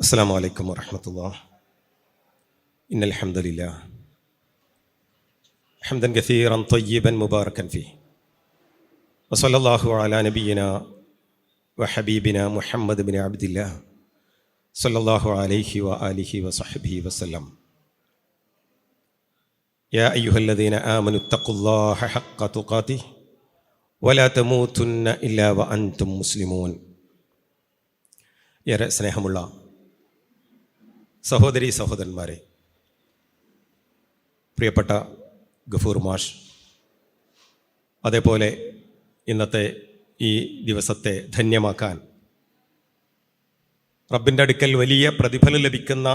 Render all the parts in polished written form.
السلام عليكم ورحمة الله. إن الحمد لله حمدا كثيرا طيبا مباركا فيه، وصلى الله على نبينا وحبيبنا محمد بن عبد الله صلى الله عليه وآله وصحبه وسلم. يا أيها الذين آمنوا اتقوا الله حق تقاته ولا تموتن إلا وأنتم مسلمون. ഏറെ സ്നേഹമുള്ള സഹോദരീ സഹോദരന്മാരെ, പ്രിയപ്പെട്ട ഗഫൂർ മാഷ്, അതേപോലെ ഇന്നത്തെ ഈ ദിവസത്തെ ധന്യമാക്കാൻ റബ്ബിൻ്റെ അടുക്കൽ വലിയ പ്രതിഫലം ലഭിക്കുന്ന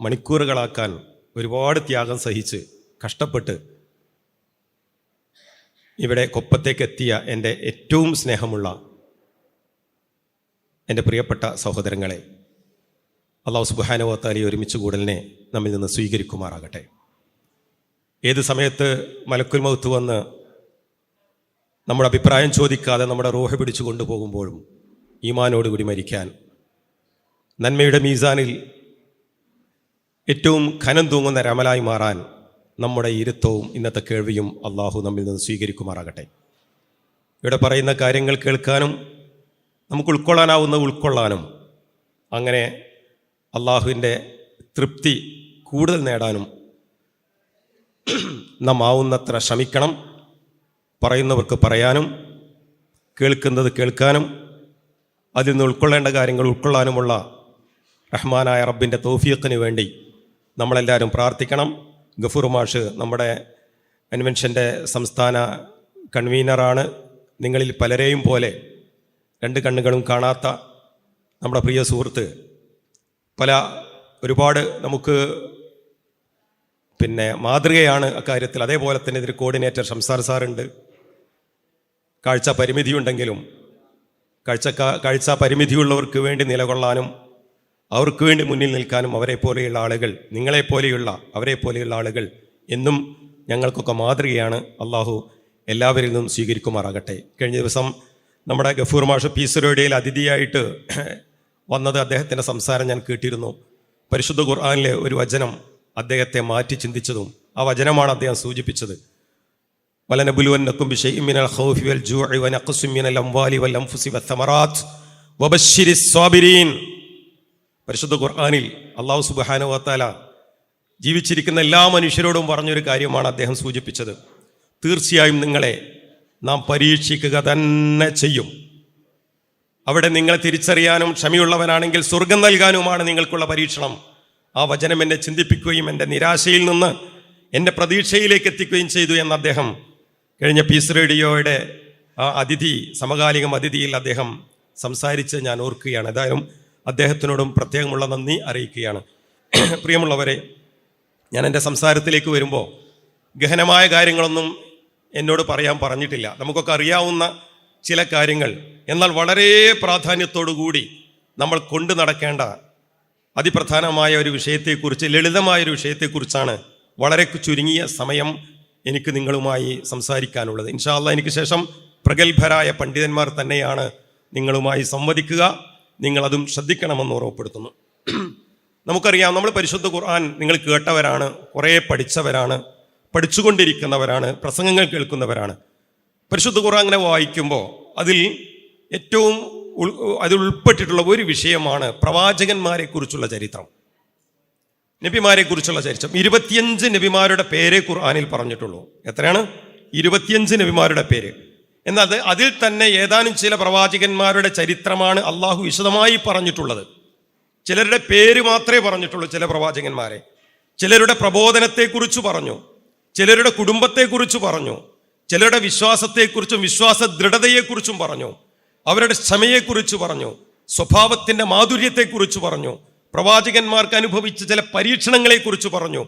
മണിക്കൂറുകളാക്കാൻ ഒരുപാട് ത്യാഗം സഹിച്ച് കഷ്ടപ്പെട്ട് ഇവിടെ കൊപ്പത്തേക്ക് എത്തിയ എൻ്റെ ഏറ്റവും സ്നേഹമുള്ള എൻ്റെ പ്രിയപ്പെട്ട സഹോദരങ്ങളെ, അല്ലാഹു സുബ്ഹാനഹു വ തആല ഒരുമിച്ച് കൂടലിനെ നമ്മിൽ നിന്ന് സ്വീകരിക്കുമാറാകട്ടെ. ഏത് സമയത്ത് മലക്കുൽ മൗത്ത് വന്ന് നമ്മുടെ അഭിപ്രായം ചോദിക്കാതെ നമ്മുടെ റൂഹ് പിടിച്ചു കൊണ്ടുപോകുമ്പോഴും ഈമാനോടുകൂടി മരിക്കാൻ, നന്മയുടെ മീസാനിൽ ഏറ്റവും ഖനം തൂങ്ങുന്ന രമലായി മാറാൻ നമ്മുടെ ഇരുത്തവും ഇന്നത്തെ കേൾവിയും അള്ളാഹു നമ്മിൽ നിന്ന് സ്വീകരിക്കുമാറാകട്ടെ. ഇവിടെ പറയുന്ന കാര്യങ്ങൾ കേൾക്കാനും നമുക്ക് ഉൾക്കൊള്ളാനാവുന്ന ഉൾക്കൊള്ളാനും, അങ്ങനെ അള്ളാഹുവിൻ്റെ തൃപ്തി കൂടുതൽ നേടാനും നാം ആവുന്നത്ര ശ്രമിക്കണം. പറയുന്നവർക്ക് പറയാനും, കേൾക്കുന്നത് കേൾക്കാനും, അതിൽ നിന്ന് ഉൾക്കൊള്ളേണ്ട കാര്യങ്ങൾ ഉൾക്കൊള്ളാനുമുള്ള റഹ്മാനായ റബ്ബിൻ്റെ തൗഫീഖിന് വേണ്ടി നമ്മളെല്ലാവരും പ്രാർത്ഥിക്കണം. ഗഫൂർ മാഷ് നമ്മുടെ കൺവെൻഷൻ്റെ സംസ്ഥാന കൺവീനറാണ്. നിങ്ങളിൽ പലരെയും പോലെ രണ്ട് കണ്ണുകളും കാണാത്ത നമ്മുടെ പ്രിയ സുഹൃത്ത്, ഒരുപാട് നമുക്ക് മാതൃകയാണ് അക്കാര്യത്തിൽ. അതേപോലെ തന്നെ ഇതിൽ കോർഡിനേറ്റർ ഷംസാർ സാറുണ്ട്. കാഴ്ച പരിമിതിയുണ്ടെങ്കിലും കാഴ്ച പരിമിതിയുള്ളവർക്ക് വേണ്ടി നിലകൊള്ളാനും അവർക്ക് വേണ്ടി മുന്നിൽ നിൽക്കാനും അവരെ പോലെയുള്ള ആളുകൾ, നിങ്ങളെപ്പോലെയുള്ള അവരെ പോലെയുള്ള ആളുകൾ എന്നും ഞങ്ങൾക്കൊക്കെ മാതൃകയാണ്. അള്ളാഹു എല്ലാവരിൽ നിന്നും സ്വീകരിക്കുമാറാകട്ടെ. കഴിഞ്ഞ ദിവസം നമ്മുടെ ഗഫൂർ മാഷ് പീസ് റേഡിയോയിൽ അതിഥിയായിട്ട് വന്നത്, അദ്ദേഹത്തിൻ്റെ സംസാരം ഞാൻ കേട്ടിരുന്നു. പരിശുദ്ധ ഖുർആനിലെ ഒരു വചനം അദ്ദേഹത്തെ മാറ്റി ചിന്തിച്ചതും ആ വചനമാണ് അദ്ദേഹം സൂചിപ്പിച്ചത്. വലനബുലുവന്നകും ബിശൈഇൻ മിനൽ ഖൗഫി വൽ ജൂഇ വനഖ്സിൻ മിനൽ അംവാലി വൽ അൻഫുസി വസ്സമറാത്ത് വബശ്ശിരിസ് സ്വാബിരീൻ. പരിശുദ്ധ ഖുർആനിൽ അല്ലാഹു സുബ്ഹാനഹു വ തആല ജീവിച്ചിരിക്കുന്ന എല്ലാ മനുഷ്യരോടും പറഞ്ഞൊരു കാര്യമാണ് അദ്ദേഹം സൂചിപ്പിച്ചത്. തീർച്ചയായും നിങ്ങളെ നാം പരീക്ഷിക്കുക തന്നെ ചെയ്യും. അവിടെ നിങ്ങളെ തിരിച്ചറിയാനും ക്ഷമയുള്ളവനാണെങ്കിൽ സ്വർഗം നൽകാനുമാണ് നിങ്ങൾക്കുള്ള പരീക്ഷണം. ആ വചനം എന്നെ ചിന്തിപ്പിക്കുകയും എൻ്റെ നിരാശയിൽ നിന്ന് എൻ്റെ പ്രതീക്ഷയിലേക്ക് എത്തിക്കുകയും ചെയ്തു എന്ന് അദ്ദേഹം കഴിഞ്ഞ പീസ് റേഡിയോയുടെ ആ സമകാലിക അതിഥിയിൽ അദ്ദേഹം സംസാരിച്ച് ഞാൻ ഓർക്കുകയാണ്. ഏതായാലും അദ്ദേഹത്തിനോടും പ്രത്യേകമുള്ള നന്ദി അറിയിക്കുകയാണ്. പ്രിയമുള്ളവരെ, ഞാൻ എൻ്റെ സംസാരത്തിലേക്ക് വരുമ്പോൾ ഗഹനമായ കാര്യങ്ങളൊന്നും എന്നോട് പറഞ്ഞിട്ടില്ല. നമുക്കൊക്കെ അറിയാവുന്ന ചില കാര്യങ്ങൾ, എന്നാൽ വളരെ പ്രാധാന്യത്തോടു കൂടി നമ്മൾ കൊണ്ടു നടക്കേണ്ട അതിപ്രധാനമായ ഒരു വിഷയത്തെക്കുറിച്ച്, ലളിതമായൊരു വിഷയത്തെക്കുറിച്ചാണ് വളരെ ചുരുങ്ങിയ സമയം എനിക്ക് നിങ്ങളുമായി സംസാരിക്കാനുള്ളത്. ഇൻഷാ അല്ലാഹ് എനിക്ക് ശേഷം പ്രഗത്ഭരായ പണ്ഡിതന്മാർ തന്നെയാണ് നിങ്ങളുമായി സംവദിക്കുക. നിങ്ങളതും ശ്രദ്ധിക്കണമെന്ന് ഓർമ്മപ്പെടുത്തുന്നു. നമുക്കറിയാം, നമ്മൾ പരിശുദ്ധ ഖുർആൻ നിങ്ങൾ കേട്ടവരാണ്, കുറേ പഠിച്ചവരാണ്, പഠിച്ചുകൊണ്ടിരിക്കുന്നവരാണ്, പ്രസംഗങ്ങൾ കേൾക്കുന്നവരാണ്. പരിശുദ്ധ ഖുർആൻ അങ്ങനെ വായിക്കുമ്പോൾ അതിൽ ഏറ്റവും ഉൾപ്പെട്ടിട്ടുള്ള ഒരു വിഷയമാണ് പ്രവാചകന്മാരെ കുറിച്ചുള്ള ചരിത്രം, നബിമാരെ കുറിച്ചുള്ള ചരിത്രം. 25 നബിമാരുടെ പേരെ ഖുർആനിൽ പറഞ്ഞിട്ടുള്ളൂ. എത്രയാണ്? 25 നബിമാരുടെ പേര്. എന്നാൽ അതിൽ തന്നെ ഏതാനും ചില പ്രവാചകന്മാരുടെ ചരിത്രമാണ് അള്ളാഹു വിശദമായി പറഞ്ഞിട്ടുള്ളത്. ചിലരുടെ പേര് മാത്രമേ പറഞ്ഞിട്ടുള്ളൂ. ചില പ്രവാചകന്മാരെ, ചിലരുടെ പ്രബോധനത്തെക്കുറിച്ച് പറഞ്ഞു, ചിലരുടെ കുടുംബത്തെക്കുറിച്ച് പറഞ്ഞു, ചിലരുടെ വിശ്വാസത്തെക്കുറിച്ചും വിശ്വാസ ദൃഢതയെക്കുറിച്ചും പറഞ്ഞു, അവരുടെ ക്ഷമയെക്കുറിച്ച് പറഞ്ഞു, സ്വഭാവത്തിൻ്റെ മാധുര്യത്തെക്കുറിച്ച് പറഞ്ഞു, പ്രവാചകന്മാർക്ക് അനുഭവിച്ച ചില പരീക്ഷണങ്ങളെക്കുറിച്ച് പറഞ്ഞു.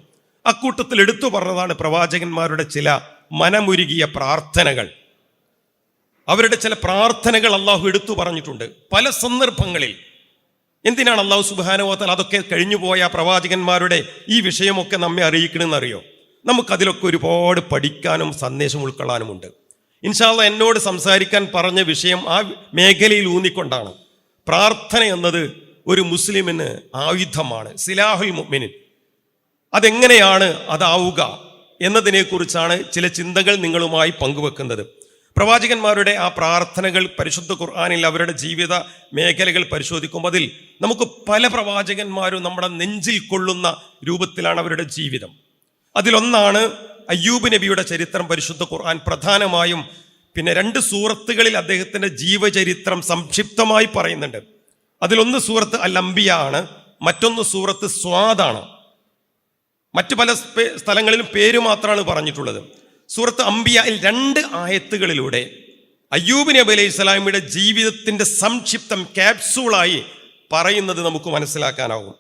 അക്കൂട്ടത്തിൽ എടുത്തു പറഞ്ഞതാണ് പ്രവാചകന്മാരുടെ ചില മനമുരുകിയ പ്രാർത്ഥനകൾ. അവരുടെ ചില പ്രാർത്ഥനകൾ അള്ളാഹു എടുത്തു പറഞ്ഞിട്ടുണ്ട് പല സന്ദർഭങ്ങളിൽ. എന്തിനാണ് അള്ളാഹു സുബ്ഹാനഹു വ തആല അതൊക്കെ കഴിഞ്ഞുപോയ പ്രവാചകന്മാരുടെ ഈ വിഷയമൊക്കെ നമ്മെ അറിയിക്കണമെന്നറിയോ? നമുക്കതിലൊക്കെ ഒരുപാട് പഠിക്കാനും സന്ദേശം ഉൾക്കൊള്ളാനുമുണ്ട്. ഇൻഷാ അല്ലാഹ് എന്നോട് സംസാരിക്കാൻ പറഞ്ഞ വിഷയം ആ മേഖലയിൽ ഊന്നിക്കൊണ്ടാണ്. പ്രാർത്ഥന എന്നത് ഒരു മുസ്ലിമിന് ആയുധമാണ്. സിലാഹുൽ മുഅ്മിനിൻ. അതെങ്ങനെയാണ് അതാവുക എന്നതിനെക്കുറിച്ചാണ് ചില ചിന്തകൾ നിങ്ങളുമായി പങ്കുവെക്കുന്നത്. പ്രവാചകന്മാരുടെ ആ പ്രാർത്ഥനകൾ പരിശുദ്ധ ഖുർആനിൽ അവരുടെ ജീവിത മേഖലകൾ പരിശോധിക്കുമ്പോൾ അതിൽ നമുക്ക് പല പ്രവാചകന്മാരും നമ്മുടെ നെഞ്ചിൽ കൊള്ളുന്ന രൂപത്തിലാണ് അവരുടെ ജീവിതം. അതിലൊന്നാണ് അയ്യൂബ് നബിയുടെ ചരിത്രം പരിശുദ്ധ ഖുർആൻ പ്രധാനമായും. പിന്നെ 2 സൂറത്തുകളിൽ അദ്ദേഹത്തിന്റെ ജീവചരിത്രം സംക്ഷിപ്തമായി പറയുന്നുണ്ട്. അതിലൊന്ന് സൂറത്ത് അൽ അംബിയ ആണ്, മറ്റൊന്ന് സൂറത്ത് സ്വാദാണ്. മറ്റു പല സ്ഥലങ്ങളിലും പേര് മാത്രമാണ് പറഞ്ഞിട്ടുള്ളത്. സൂറത്ത് അംബിയയിൽ 2 ആയത്തുകളിലൂടെ അയ്യൂബ് നബി അലൈഹി സ്വലാമിയുടെ ജീവിതത്തിന്റെ സംക്ഷിപ്തം ക്യാപ്സൂളായി പറയുന്നത് നമുക്ക് മനസ്സിലാക്കാനാവും.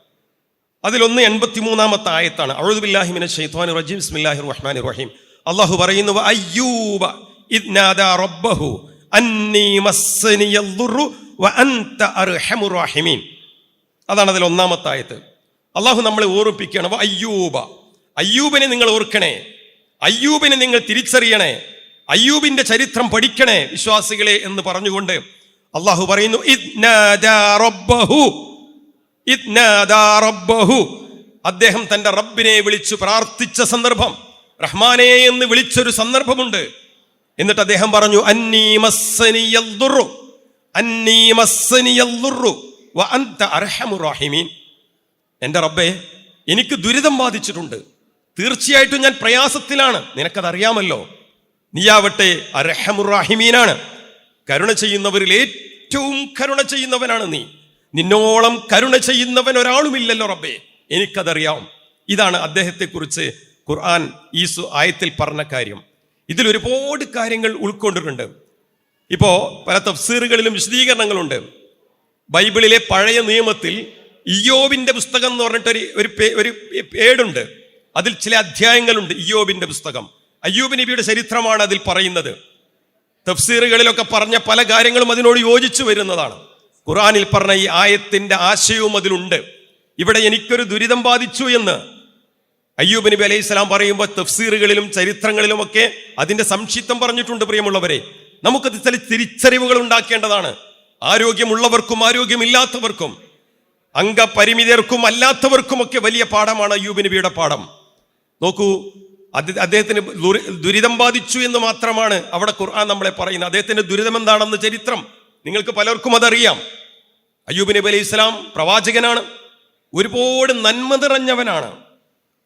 അതിലൊന്ന് 83-ാമത്തെ ആയത്താണ്. അഊദു ബില്ലാഹി മിനശ് ശൈത്വാനിർ റജീം ബിസ്മില്ലാഹിർ റഹ്മാനിർ റഹീം. അല്ലാഹു പറയുന്നു അയ്യൂബ ഇദ് നാദാ റബ്ബഹു അന്നീ മസ്സനിയൽ ദുർറു വഅൻത അർഹമുർ റഹീമീൻ. അതാണ് അതിൽ 1-ാമത്തെ ആയത്ത്. അല്ലാഹു നമ്മളെ ഓർമ്മിപ്പിക്കണം, അയ്യൂബ, അയ്യൂബിനെ നിങ്ങൾ ഓർക്കണേ, അയ്യൂബിനെ നിങ്ങൾ തിരിച്ചറിയണേ, അയ്യൂബിന്റെ ചരിത്രം പഠിക്കണേ വിശ്വാസികളെ എന്ന് പറഞ്ഞുകൊണ്ട് അല്ലാഹു പറയുന്നു ഇദ് നാദാ റബ്ബഹു, ഇദ് നാദാ റബ്ബഹു, അദ്ദേഹം തന്റെ റബ്ബിനെ വിളിച്ചു പ്രാർത്ഥിച്ച സന്ദർഭം, റഹ്മാനെ എന്ന് വിളിച്ചൊരു സന്ദർഭമുണ്ട്. എന്നിട്ട് അദ്ദേഹം പറഞ്ഞു അന്നീ മസ്സനിയൽ ദുർറു, അന്നീ മസ്സനിയൽ ദുർറു വഅൻത അർഹമുർ റഹീമീൻ. എൻ്റെ റബ്ബേ, എനിക്ക് ദുരിതം ബാധിച്ചിട്ടുണ്ട്, തീർച്ചയായിട്ടും ഞാൻ പ്രയാസത്തിലാണ്, നിനക്കതറിയാമല്ലോ. നീയാവട്ടെ അർഹമുർ റഹീമീനാണ്, കരുണ ചെയ്യുന്നവരിൽ ഏറ്റവും കരുണ ചെയ്യുന്നവനാണ് നീ. നിന്നോളം കരുണ ചെയ്യുന്നവൻ ഒരാളുമില്ലല്ലോ റബ്ബേ, എനിക്കതറിയാം. ഇതാണ് അദ്ദേഹത്തെക്കുറിച്ച് ഖുർആൻ ഈ ആയത്തിൽ പറഞ്ഞ കാര്യം. ഇതിൽ ഒരുപാട് കാര്യങ്ങൾ ഉൾക്കൊണ്ടിട്ടുണ്ട്. ഇപ്പോ പല തഫ്സീറുകളിലും വിശദീകരണങ്ങളുണ്ട്. ബൈബിളിലെ പഴയ നിയമത്തിൽ ഇയ്യോബിന്റെ പുസ്തകം എന്ന് പറഞ്ഞിട്ട് ഒരു ഏടുണ്ട്. അതിൽ ചില അധ്യായങ്ങളുണ്ട്. ഇയ്യോബിന്റെ പുസ്തകം, അയ്യൂബ് നബിയുടെ ചരിത്രമാണ് അതിൽ പറയുന്നത്. തഫ്സീറുകളിലൊക്കെ പറഞ്ഞ പല കാര്യങ്ങളും അതിനോട് യോജിച്ചു വരുന്നതാണ്. ഖുർആനിൽ പറഞ്ഞ ഈ ആയത്തിന്റെ ആശയവും അതിലുണ്ട്. ഇവിടെ എനിക്കൊരു ദുരിതം ബാധിച്ചു എന്ന് അയ്യൂബ് നബി അലൈഹി സ്വലാം പറയുമ്പോൾ തഫ്സീറുകളിലും ചരിത്രങ്ങളിലുമൊക്കെ അതിന്റെ സംക്ഷിപ്തം പറഞ്ഞിട്ടുണ്ട്. പ്രിയമുള്ളവരെ, നമുക്കത് ചില തിരിച്ചറിവുകൾ ഉണ്ടാക്കേണ്ടതാണ്. ആരോഗ്യമുള്ളവർക്കും ആരോഗ്യമില്ലാത്തവർക്കും, അംഗപരിമിതർക്കും അല്ലാത്തവർക്കുമൊക്കെ വലിയ പാഠമാണ് അയ്യൂബ് നബിയുടെ പാഠം. നോക്കൂ, അദ്ദേഹത്തിന് ദുരിതം ബാധിച്ചു എന്ന് മാത്രമാണ് അവിടെ ഖുർആൻ നമ്മളെ പറയുന്നത്. അദ്ദേഹത്തിന്റെ ദുരിതം എന്താണെന്ന് ചരിത്രം നിങ്ങൾക്ക് പലർക്കും അതറിയാം. അയ്യൂബ് നബി അലൈഹി സ്വലാം പ്രവാചകനാണ്, ഒരുപാട് നന്മ നിറഞ്ഞവനാണ്,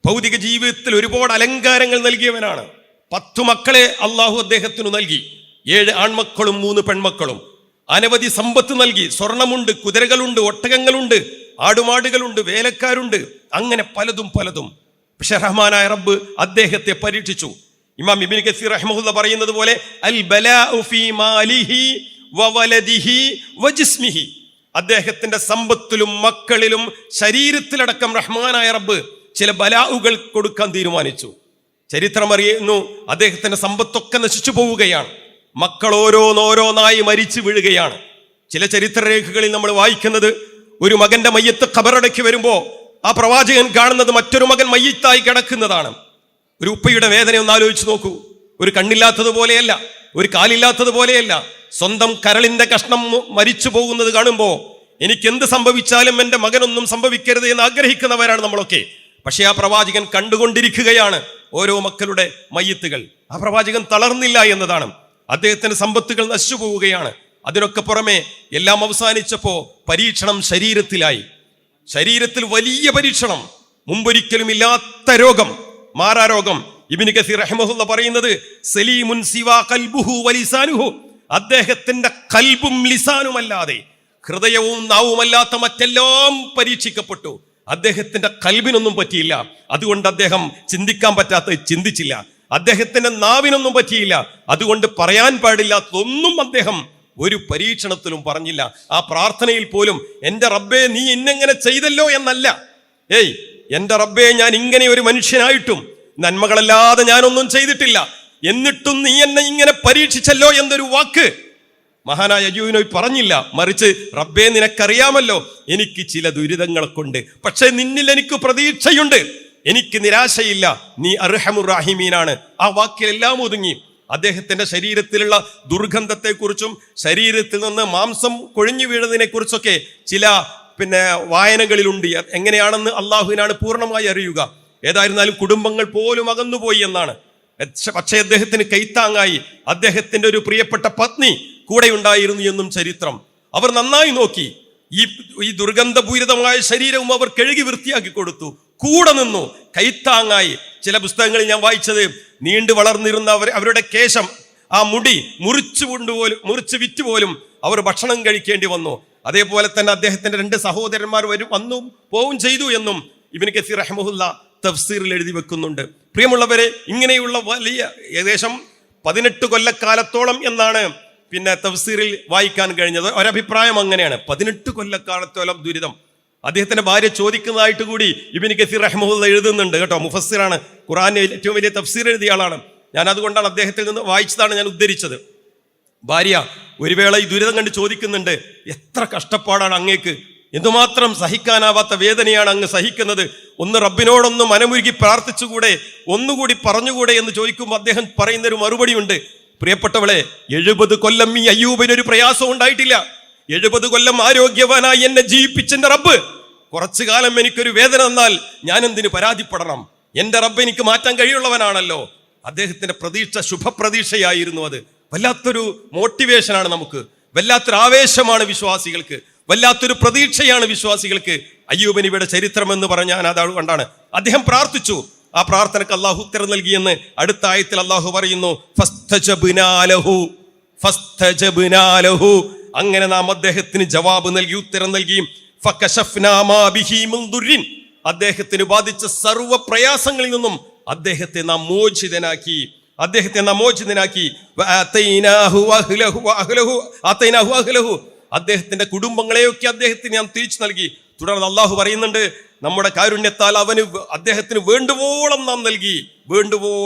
ഭൗതിക ജീവിതത്തിൽ ഒരുപാട് അലങ്കാരങ്ങൾ നൽകിയവനാണ്. 10 മക്കളെ അള്ളാഹു അദ്ദേഹത്തിന് നൽകി, 7 ആൺമക്കളും 3 പെൺമക്കളും. അനവധി സമ്പത്ത് നൽകി, സ്വർണമുണ്ട്, കുതിരകളുണ്ട്, ഒട്ടകങ്ങളുണ്ട്, ആടുമാടുകളുണ്ട്, വേലക്കാരുണ്ട്, അങ്ങനെ പലതും പലതും. പക്ഷെ റഹ്മാനായ റബ്ബ് അദ്ദേഹത്തെ പരീക്ഷിച്ചു. ഇമാം ഇബ്നു കസീർ റഹിമഹുല്ലാ പറയുന്നത് പോലെ അൽ ബലാഉ ഫീ മാലിഹി വവലദിഹി വജിസ്മിഹി, അദ്ദേഹത്തിന്റെ സമ്പത്തിലും മക്കളിലും ശരീരത്തിലടക്കം റഹ്മാനായ റബ്ബ് ചില ബലാഉകൾ കൊടുക്കാൻ തീരുമാനിച്ചു. ചരിത്രം അറിയുന്നു, അദ്ദേഹത്തിന്റെ സമ്പത്തൊക്കെ നശിച്ചു പോവുകയാണ്, മക്കൾ ഓരോന്നോരോന്നായി മരിച്ചു വീഴുകയാണ്. ചില ചരിത്രരേഖകളിൽ നമ്മൾ വായിക്കുന്നത്, ഒരു മകന്റെ മയ്യത്ത് ഖബറടക്കി വരുമ്പോ ആ പ്രവാചകൻ കാണുന്നത് മറ്റൊരു മകൻ മയ്യത്തായി കിടക്കുന്നതാണ്. ഒരു ഉപ്പയുടെ വേദന ഒന്ന് ആലോചിച്ച് നോക്കൂ. ഒരു കണ്ണില്ലാത്തതുപോലെയല്ല, ഒരു കാലില്ലാത്തതുപോലെയല്ല, സ്വന്തം കരളിന്റെ കഷ്ണം മരിച്ചു പോകുന്നത് കാണുമ്പോ എനിക്ക് എന്ത് സംഭവിച്ചാലും എൻ്റെ മകനൊന്നും സംഭവിക്കരുത് എന്ന് ആഗ്രഹിക്കുന്നവരാണ് നമ്മളൊക്കെ. പക്ഷെ ആ പ്രവാചകൻ കണ്ടുകൊണ്ടിരിക്കുകയാണ് ഓരോ മക്കളുടെ മയ്യത്തുകൾ. ആ പ്രവാചകൻ തളർന്നില്ല എന്നതാണ്. അദ്ദേഹത്തിന്റെ സമ്പത്തുകൾ നശിച്ചു പോവുകയാണ്. അതിനൊക്കെ പുറമെ എല്ലാം അവസാനിച്ചപ്പോ പരീക്ഷണം ശരീരത്തിലായി. ശരീരത്തിൽ വലിയ പരീക്ഷണം, മുമ്പൊരിക്കലും ഇല്ലാത്ത രോഗം, മാറാരോഗം. ഇബ്നു കസീർ റഹിമഹുല്ലാ പറയുന്നത് സലീമുൻ സിവാ ഖൽബുഹു വലിസാനുഹു, അദ്ദേഹത്തിന്റെ കൽബും ലിസാനുമല്ലാതെ, ഹൃദയവും നാവുമല്ലാത്ത മറ്റെല്ലാം പരീക്ഷിക്കപ്പെട്ടു. അദ്ദേഹത്തിന്റെ കൽബിനൊന്നും പറ്റിയില്ല. അതുകൊണ്ട് അദ്ദേഹം ചിന്തിക്കാൻ പറ്റാത്ത ചിന്തിച്ചില്ല. അദ്ദേഹത്തിന്റെ നാവിനൊന്നും പറ്റിയില്ല. അതുകൊണ്ട് പറയാൻ പാടില്ലാത്തതൊന്നും അദ്ദേഹം ഒരു പരീക്ഷണത്തിലും പറഞ്ഞില്ല. ആ പ്രാർത്ഥനയിൽ പോലും എൻ്റെ റബ്ബേ നീ ഇന്നെങ്ങനെ ചെയ്തല്ലോ എന്നല്ല, എൻ്റെ റബ്ബേ ഞാൻ ഇങ്ങനെ ഒരു മനുഷ്യനായിട്ടും നന്മകളല്ലാതെ ഞാനൊന്നും ചെയ്തിട്ടില്ല, എന്നിട്ടും നീ എന്നെ ഇങ്ങനെ പരീക്ഷിച്ചല്ലോ എന്നൊരു വാക്ക് മഹാനായ അയ്യൂബ് നബി പറഞ്ഞില്ല. മറിച്ച് റബ്ബേ നിനക്കറിയാമല്ലോ എനിക്ക് ചില ദുരിതങ്ങളൊക്കെ ഉണ്ട്, പക്ഷെ നിന്നിൽ എനിക്ക് പ്രതീക്ഷയുണ്ട്, എനിക്ക് നിരാശയില്ല, നീ അർഹമുർ റഹീമീനാണ്. ആ വാക്കിലെല്ലാം ഒതുങ്ങി. അദ്ദേഹത്തിന്റെ ശരീരത്തിലുള്ള ദുർഗന്ധത്തെക്കുറിച്ചും ശരീരത്തിൽ നിന്ന് മാംസം കൊഴിഞ്ഞു വീഴുന്നതിനെ കുറിച്ചൊക്കെ ചില പിന്നെ വായനകളിലുണ്ട്. എങ്ങനെയാണെന്ന് അള്ളാഹുവിനാണ് പൂർണ്ണമായി അറിയുക. ഏതായിരുന്നാലും കുടുംബങ്ങൾ പോലും അകന്നുപോയി എന്നാണ്. പക്ഷേ അദ്ദേഹത്തിന് കൈത്താങ്ങായി അദ്ദേഹത്തിന്റെ ഒരു പ്രിയപ്പെട്ട പത്നി കൂടെ ഉണ്ടായിരുന്നു എന്നും ചരിത്രം. അവർ നന്നായി നോക്കി. ഈ ദുർഗന്ധപൂരിതമായ ശരീരവും അവർ കഴുകി വൃത്തിയാക്കി കൊടുത്തു, കൂടെ നിന്നു, കൈത്താങ്ങായി. ചില പുസ്തകങ്ങളിൽ ഞാൻ വായിച്ചത്, നീണ്ടു വളർന്നിരുന്ന അവരുടെ കേശം, ആ മുടി മുറിച്ച് വിറ്റുപോലും അവർ ഭക്ഷണം കഴിക്കേണ്ടി വന്നു. അതേപോലെ തന്നെ അദ്ദേഹത്തിന്റെ 2 സഹോദരന്മാർ വന്നു പോവും ചെയ്തു എന്നും ഇബ്നു കസീർ റഹ്മഹുല്ലാ തഫ്സീറിൽ എഴുതി വെക്കുന്നുണ്ട്. പ്രിയമുള്ളവരെ, ഇങ്ങനെയുള്ള വലിയ ഏകദേശം 18 കൊല്ലക്കാലത്തോളം എന്നാണ് പിന്നെ തഫ്സീറിൽ വായിക്കാൻ കഴിഞ്ഞത്. ഒരഭിപ്രായം അങ്ങനെയാണ്. 18 കൊല്ലക്കാലത്തോളം ദുരിതം. അദ്ദേഹത്തിന്റെ ഭാര്യ ചോദിക്കുന്നതായിട്ട് കൂടി ഇബ്നു കസീർ റഹ്മഹുല്ലാ എഴുതുന്നുണ്ട് കേട്ടോ. മുഫസ്സിറാണ്, ഖുർആനിൽ ഏറ്റവും വലിയ തഫ്സീർ എഴുതിയ ആളാണ്. ഞാൻ അതുകൊണ്ടാണ് അദ്ദേഹത്തിൽ നിന്ന് വായിച്ചതാണ് ഞാൻ ഉദ്ധരിച്ചത്. ഭാര്യ ഒരു വേള ഈ ദുരിതം കണ്ട് ചോദിക്കുന്നുണ്ട്, എത്ര കഷ്ടപ്പാടാണ് അങ്ങേക്ക്, എന്തുമാത്രം സഹിക്കാനാവാത്ത വേദനയാണ് അങ്ങ് സഹിക്കുന്നത്, ഒന്ന് റബ്ബിനോടൊന്ന് മനമുരുകി പ്രാർത്ഥിച്ചുകൂടെ, ഒന്നുകൂടി പറഞ്ഞുകൂടെ എന്ന് ചോദിക്കുമ്പോൾ അദ്ദേഹം പറയുന്നൊരു മറുപടി ഉണ്ട്. പ്രിയപ്പെട്ടവളെ, 70 കൊല്ലം ഈ അയ്യൂബിനൊരു പ്രയാസം ഉണ്ടായിട്ടില്ല. 70 കൊല്ലം ആരോഗ്യവാനായി എന്നെ ജീവിപ്പിച്ചെന്റെ റബ്ബ് കുറച്ചു കാലം എനിക്കൊരു വേദന തന്നാൽ ഞാൻ എന്തിനു പരാതിപ്പെടണം? എന്റെ റബ്ബ് എനിക്ക് മാറ്റാൻ കഴിയുള്ളവനാണല്ലോ. അദ്ദേഹത്തിന്റെ പ്രതീക്ഷ ശുഭപ്രതീക്ഷയായിരുന്നു. അത് വല്ലാത്തൊരു മോട്ടിവേഷനാണ് നമുക്ക്, വല്ലാത്തൊരു ആവേശമാണ് വിശ്വാസികൾക്ക്, വല്ലാത്തൊരു പ്രതീക്ഷയാണ് വിശ്വാസികൾക്ക്. അയ്യൂബ് നബിയുടെ ചരിത്രം എന്ന് പറഞ്ഞാൽ അതുകൊണ്ടാണ്. അദ്ദേഹം പ്രാർത്ഥിച്ചു, ആ പ്രാർത്ഥനക്ക് അള്ളാഹു ഉത്തരം നൽകിയെന്ന് അടുത്ത ആയത്തിൽ അള്ളാഹു പറയുന്നു. അങ്ങനെ നാം അദ്ദേഹത്തിന് ജവാബ് നൽകി, ഉത്തരം നൽകി. അദ്ദേഹത്തിന് ബാധിച്ച സർവ്വ പ്രയാസങ്ങളിൽ നിന്നും അദ്ദേഹത്തെ നാം മോചിതനാക്കി. അദ്ദേഹത്തിന്റെ കുടുംബങ്ങളെയൊക്കെ അദ്ദേഹത്തിന് നാം തിരിച്ചു നൽകി. തുടർന്ന് അള്ളാഹു പറയുന്നുണ്ട്, നമ്മുടെ കാരുണ്യത്താൽ അദ്ദേഹത്തിന് വേണ്ടുവോളം നാം നൽകി.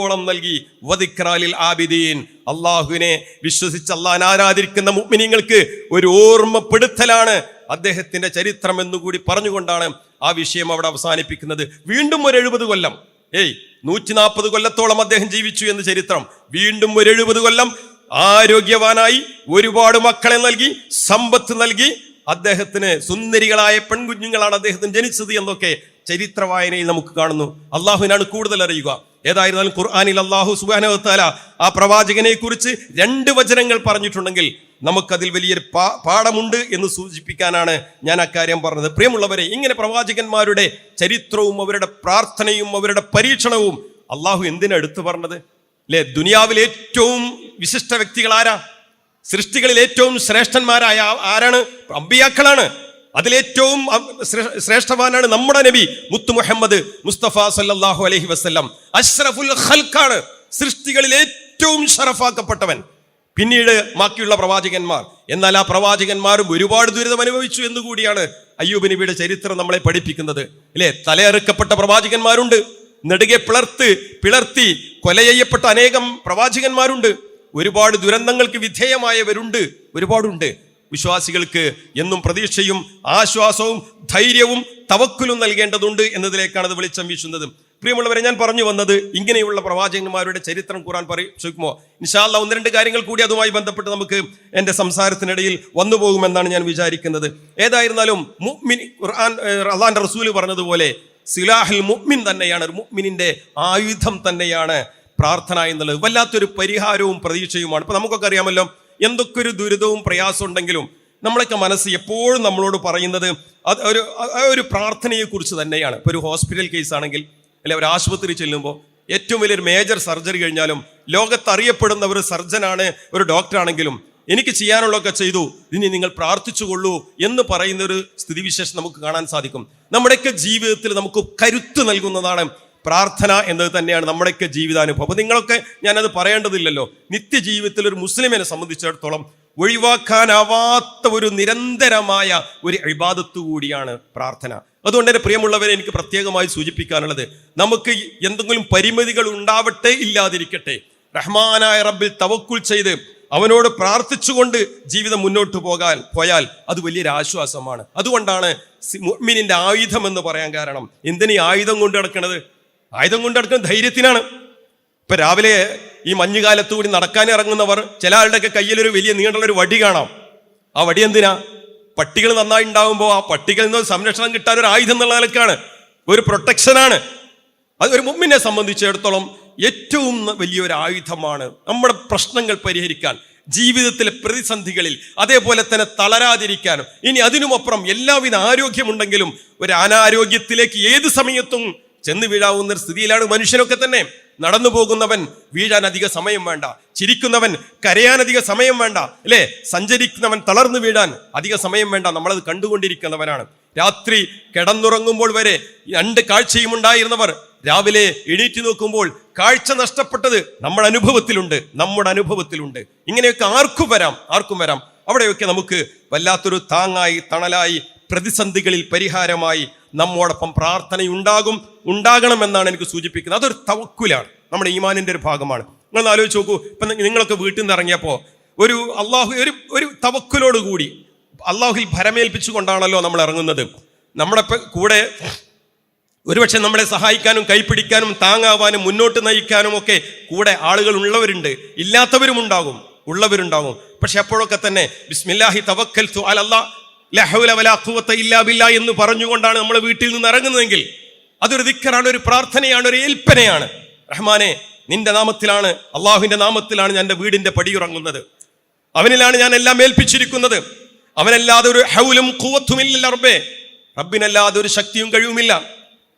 വദിക്റാലിൽ ആബിദീൻ, അള്ളാഹുവിനെ വിശ്വസിച്ച് അള്ളാഹിനെ ആരാധിക്കുന്ന മുഅ്മിനീങ്ങൾക്ക് ഒരു ഓർമ്മപ്പെടുത്തലാണ് അദ്ദേഹത്തിന്റെ ചരിത്രം എന്നുകൂടി പറഞ്ഞുകൊണ്ടാണ് ആ വിഷയം അവിടെ അവസാനിപ്പിക്കുന്നത്. വീണ്ടും ഒരു 70 കൊല്ലം, 140 കൊല്ലത്തോളം അദ്ദേഹം ജീവിച്ചു എന്ന് ചരിത്രം. വീണ്ടും ഒരു 70 കൊല്ലം ആരോഗ്യവാനായി, ഒരുപാട് മക്കളെ നൽകി, സമ്പത്ത് നൽകി. അദ്ദേഹത്തിന് സുന്ദരികളായ പെൺകുഞ്ഞുങ്ങളാണ് അദ്ദേഹത്തിന് ജനിച്ചത് എന്നൊക്കെ ചരിത്ര വായനയിൽ നമുക്ക് കാണുന്നു. അള്ളാഹുവിനാണ് കൂടുതൽ അറിയുക. ഏതായിരുന്നാലും ഖുർആനിൽ അള്ളാഹു സുബ്ഹാനഹു വ തആല ആ പ്രവാചകനെ കുറിച്ച് 2 വചനങ്ങൾ പറഞ്ഞിട്ടുണ്ടെങ്കിൽ നമുക്കതിൽ വലിയൊരു പാഠമുണ്ട് എന്ന് സൂചിപ്പിക്കാനാണ് ഞാൻ അക്കാര്യം പറഞ്ഞത്. പ്രിയമുള്ളവരെ, ഇങ്ങനെ പ്രവാചകന്മാരുടെ ചരിത്രവും അവരുടെ പ്രാർത്ഥനയും അവരുടെ പരീക്ഷണവും അള്ളാഹു എന്തിനെടുത്തു പറഞ്ഞത് അല്ലെ? ദുനിയാവിൽ ഏറ്റവും വിശിഷ്ട വ്യക്തികൾ ആരാ? സൃഷ്ടികളിൽ ഏറ്റവും ശ്രേഷ്ഠന്മാരായ ആരാണ്? അമ്പിയാക്കളാണ്. അതിലേറ്റവും ശ്രേഷ്ഠവാനാണ് നമ്മുടെ നബി മുത്തു മുഹമ്മദ് മുസ്തഫ സല്ലല്ലാഹു അലൈഹി വസല്ലം. അഷ്റഫുൽ ഖൽഖാണ്, സൃഷ്ടികളിൽ ഏറ്റവും ഷറഫാക്കപ്പെട്ടവൻ. പിന്നീട് ബാക്കിയുള്ള പ്രവാചകന്മാർ. എന്നാൽ ആ പ്രവാചകന്മാരും ഒരുപാട് ദുരിതം അനുഭവിച്ചു എന്നുകൂടിയാണ് അയ്യൂബ് നബിയുടെ ചരിത്രം നമ്മളെ പഠിപ്പിക്കുന്നത് അല്ലെ? തലയെറുക്കപ്പെട്ട പ്രവാചകന്മാരുണ്ട്, നെടുകെ പിളർത്തി കൊല ചെയ്യപ്പെട്ട അനേകം പ്രവാചകന്മാരുണ്ട്, ഒരുപാട് ദുരന്തങ്ങൾക്ക് വിധേയമായവരുണ്ട്, ഒരുപാടുണ്ട്. വിശ്വാസികൾക്ക് എന്നും പ്രതീക്ഷയും ആശ്വാസവും ധൈര്യവും തവക്കുലും നൽകേണ്ടതുണ്ട് എന്നതിലേക്കാണ് അത് വെളിച്ചം വീശുന്നത്. പ്രിയമുള്ളവരെ, ഞാൻ പറഞ്ഞു വന്നത് ഇങ്ങനെയുള്ള പ്രവാചകന്മാരുടെ ചരിത്രം ഖുർആൻ പറയുമോ? ഇൻഷാ അല്ലാഹ് 1-2 കാര്യങ്ങൾ കൂടി അതുമായി ബന്ധപ്പെട്ട് നമുക്ക് എൻ്റെ സംസാരത്തിനിടയിൽ വന്നു പോകുമെന്നാണ് ഞാൻ വിചാരിക്കുന്നത്. ഏതായിരുന്നാലും മുഅ്മിൻ, ഖുർആൻ അല്ലാഹുവിന്റെ റസൂല് പറഞ്ഞതുപോലെ സിലാഹുൽ മുഅ്മിൻ തന്നെയാണ്, ഒരു മുഅ്മിനിന്റെ ആയുധം തന്നെയാണ് പ്രാർത്ഥന എന്നുള്ളത്. വല്ലാത്തൊരു പരിഹാരവും പ്രതീക്ഷയുമാണ്. ഇപ്പൊ നമുക്കൊക്കെ അറിയാമല്ലോ, എന്തൊക്കെ ഒരു ദുരിതവും പ്രയാസം ഉണ്ടെങ്കിലും നമ്മളൊക്കെ മനസ്സ് എപ്പോഴും നമ്മളോട് പറയുന്നത് ഒരു പ്രാർത്ഥനയെ കുറിച്ച് തന്നെയാണ്. ഇപ്പൊ ഒരു ഹോസ്പിറ്റൽ കേസ് ആണെങ്കിൽ, അല്ലെ ഒരു ആശുപത്രി ചെല്ലുമ്പോൾ, ഏറ്റവും വലിയൊരു മേജർ സർജറി കഴിഞ്ഞാലും ലോകത്ത് അറിയപ്പെടുന്ന ഒരു സർജനാണ്, ഒരു ഡോക്ടറാണെങ്കിലും, എനിക്ക് ചെയ്യാനുള്ളതൊക്കെ ചെയ്തു, ഇനി നിങ്ങൾ പ്രാർത്ഥിച്ചുകൊള്ളൂ എന്ന് പറയുന്ന ഒരു സ്ഥിതിവിശേഷം നമുക്ക് കാണാൻ സാധിക്കും. നമ്മുടെയൊക്കെ ജീവിതത്തിൽ നമുക്ക് കരുത്ത് നൽകുന്നതാണ് പ്രാർത്ഥന എന്നത് തന്നെയാണ് നമ്മുടെയൊക്കെ ജീവിതാനുഭവം. അപ്പൊ നിങ്ങളൊക്കെ, ഞാനത് പറയേണ്ടതില്ലല്ലോ, നിത്യജീവിതത്തിൽ ഒരു മുസ്ലിമിനെ സംബന്ധിച്ചിടത്തോളം ഒഴിവാക്കാനാവാത്ത ഒരു നിരന്തരമായ ഒരു ഇബാദത്ത് കൂടിയാണ് പ്രാർത്ഥന. അതുകൊണ്ട് തന്നെ പ്രിയമുള്ളവരെ, എനിക്ക് പ്രത്യേകമായി സൂചിപ്പിക്കാനുള്ളത്, നമുക്ക് എന്തെങ്കിലും പരിമിതികൾ ഉണ്ടാവട്ടെ ഇല്ലാതിരിക്കട്ടെ, റഹ്മാനായ റബ്ബിൽ തവക്കുൽ ചെയ്ത് അവനോട് പ്രാർത്ഥിച്ചുകൊണ്ട് ജീവിതം മുന്നോട്ട് പോയാൽ അത് വലിയൊരു ആശ്വാസമാണ്. അതുകൊണ്ടാണ് മുഅ്മിനിന്റെ ആയുധം എന്ന് പറയാൻ കാരണം. എന്തിനീ ആയുധം കൊണ്ട് നടക്കുന്നത്? ആയുധം കൊണ്ട് നടക്കുന്നത് ധൈര്യത്തിനാണ്. ഇപ്പൊ രാവിലെ ഈ മഞ്ഞുകാലത്തു കൂടി നടക്കാൻ ഇറങ്ങുന്നവർ, ചില ആളുടെയൊക്കെ കയ്യിലൊരു വലിയ നീണ്ടുള്ളൊരു വടി കാണാം. ആ വടി എന്തിനാ? പട്ടികൾ നന്നായി ഉണ്ടാകുമ്പോൾ ആ പട്ടികളിൽ നിന്ന് സംരക്ഷണം കിട്ടാൻ ഒരു ആയുധം എന്നുള്ള നിലക്കാണ്, ഒരു പ്രൊട്ടക്ഷനാണ്. അത് ഒരു മുഅ്മിനെ സംബന്ധിച്ചിടത്തോളം ഏറ്റവും വലിയൊരു ആയുധമാണ് നമ്മുടെ പ്രശ്നങ്ങൾ പരിഹരിക്കാൻ, ജീവിതത്തിലെ പ്രതിസന്ധികളിൽ, അതേപോലെ തന്നെ തളരാതിരിക്കാനും. ഇനി അതിനുമപ്പുറം എല്ലാവിധ ആരോഗ്യമുണ്ടെങ്കിലും ഒരു അനാരോഗ്യത്തിലേക്ക് ഏത് സമയത്തും ചെന്ന് വീഴാവുന്ന ഒരു സ്ഥിതിയിലാണ് മനുഷ്യനൊക്കെ തന്നെ. നടന്നു പോകുന്നവൻ വീഴാൻ അധിക സമയം വേണ്ട, ചിരിക്കുന്നവൻ കരയാൻ അധിക സമയം വേണ്ട, അല്ലേ? സഞ്ചരിക്കുന്നവൻ തളർന്നു വീഴാൻ അധിക സമയം വേണ്ട. നമ്മളത് കണ്ടുകൊണ്ടിരിക്കുന്നവനാണ്. രാത്രി കിടന്നുറങ്ങുമ്പോൾ വരെ 2 കാഴ്ചയും ഉണ്ടായിരുന്നവർ രാവിലെ എണീറ്റ് നോക്കുമ്പോൾ കാഴ്ച നഷ്ടപ്പെട്ടത് നമ്മുടെ അനുഭവത്തിലുണ്ട്. ഇങ്ങനെയൊക്കെ ആർക്കും വരാം. അവിടെയൊക്കെ നമുക്ക് വല്ലാത്തൊരു താങ്ങായി, തണലായി, പ്രതിസന്ധികളിൽ പരിഹാരമായി നമ്മോടൊപ്പം ഉണ്ടാകണമെന്നാണ് എനിക്ക് സൂചിപ്പിക്കുന്നത്. അതൊരു തവക്കുലാണ്, നമ്മുടെ ഈമാനിന്റെ ഒരു ഭാഗമാണ്. നിങ്ങൾ ആലോചിച്ച് നോക്കൂ, ഇപ്പം നിങ്ങളൊക്കെ വീട്ടിൽ നിന്ന് ഇറങ്ങിയപ്പോൾ ഒരു തവക്കുലോടുകൂടി അള്ളാഹുവിൽ ഭരമേൽപ്പിച്ചുകൊണ്ടാണല്ലോ നമ്മൾ ഇറങ്ങുന്നത്. നമ്മുടെ കൂടെ ഒരുപക്ഷെ നമ്മളെ സഹായിക്കാനും കൈപിടിക്കാനും താങ്ങാവാനും മുന്നോട്ട് നയിക്കാനും ഒക്കെ കൂടെ ആളുകൾ ഉള്ളവരുണ്ട്, ഉള്ളവരുണ്ടാകും. പക്ഷെ അപ്പോഴൊക്കെ തന്നെ ബിസ്മില്ലാഹി തവക്കൽതു അലല്ലാഹ് ലാ ഹൗല വലാ ഖുവത ഇല്ലാ ബില്ലാഹ് എന്ന് പറഞ്ഞുകൊണ്ടാണ് നമ്മൾ വീട്ടിൽ നിന്ന് ഇറങ്ങുന്നതെങ്കിൽ അതൊരു ദിക്റാണ്, ഒരു പ്രാർത്ഥനയാണ്, ഒരു ഏൽപ്പനയാണ്. റഹ്മാനെ, നിന്റെ നാമത്തിലാണ്, അള്ളാഹുവിന്റെ നാമത്തിലാണ് ഞാൻ എൻ്റെ വീടിന്റെ പടിയിറങ്ങുന്നത്. അവനിലാണ് ഞാൻ എല്ലാം ഏൽപ്പിച്ചിരിക്കുന്നത്. അവനല്ലാതെ ഒരു ഹൗലും ഖുവത്തുമില്ല റബ്ബേ, റബ്ബിനല്ലാതെ ഒരു ശക്തിയും കഴിവുമില്ല.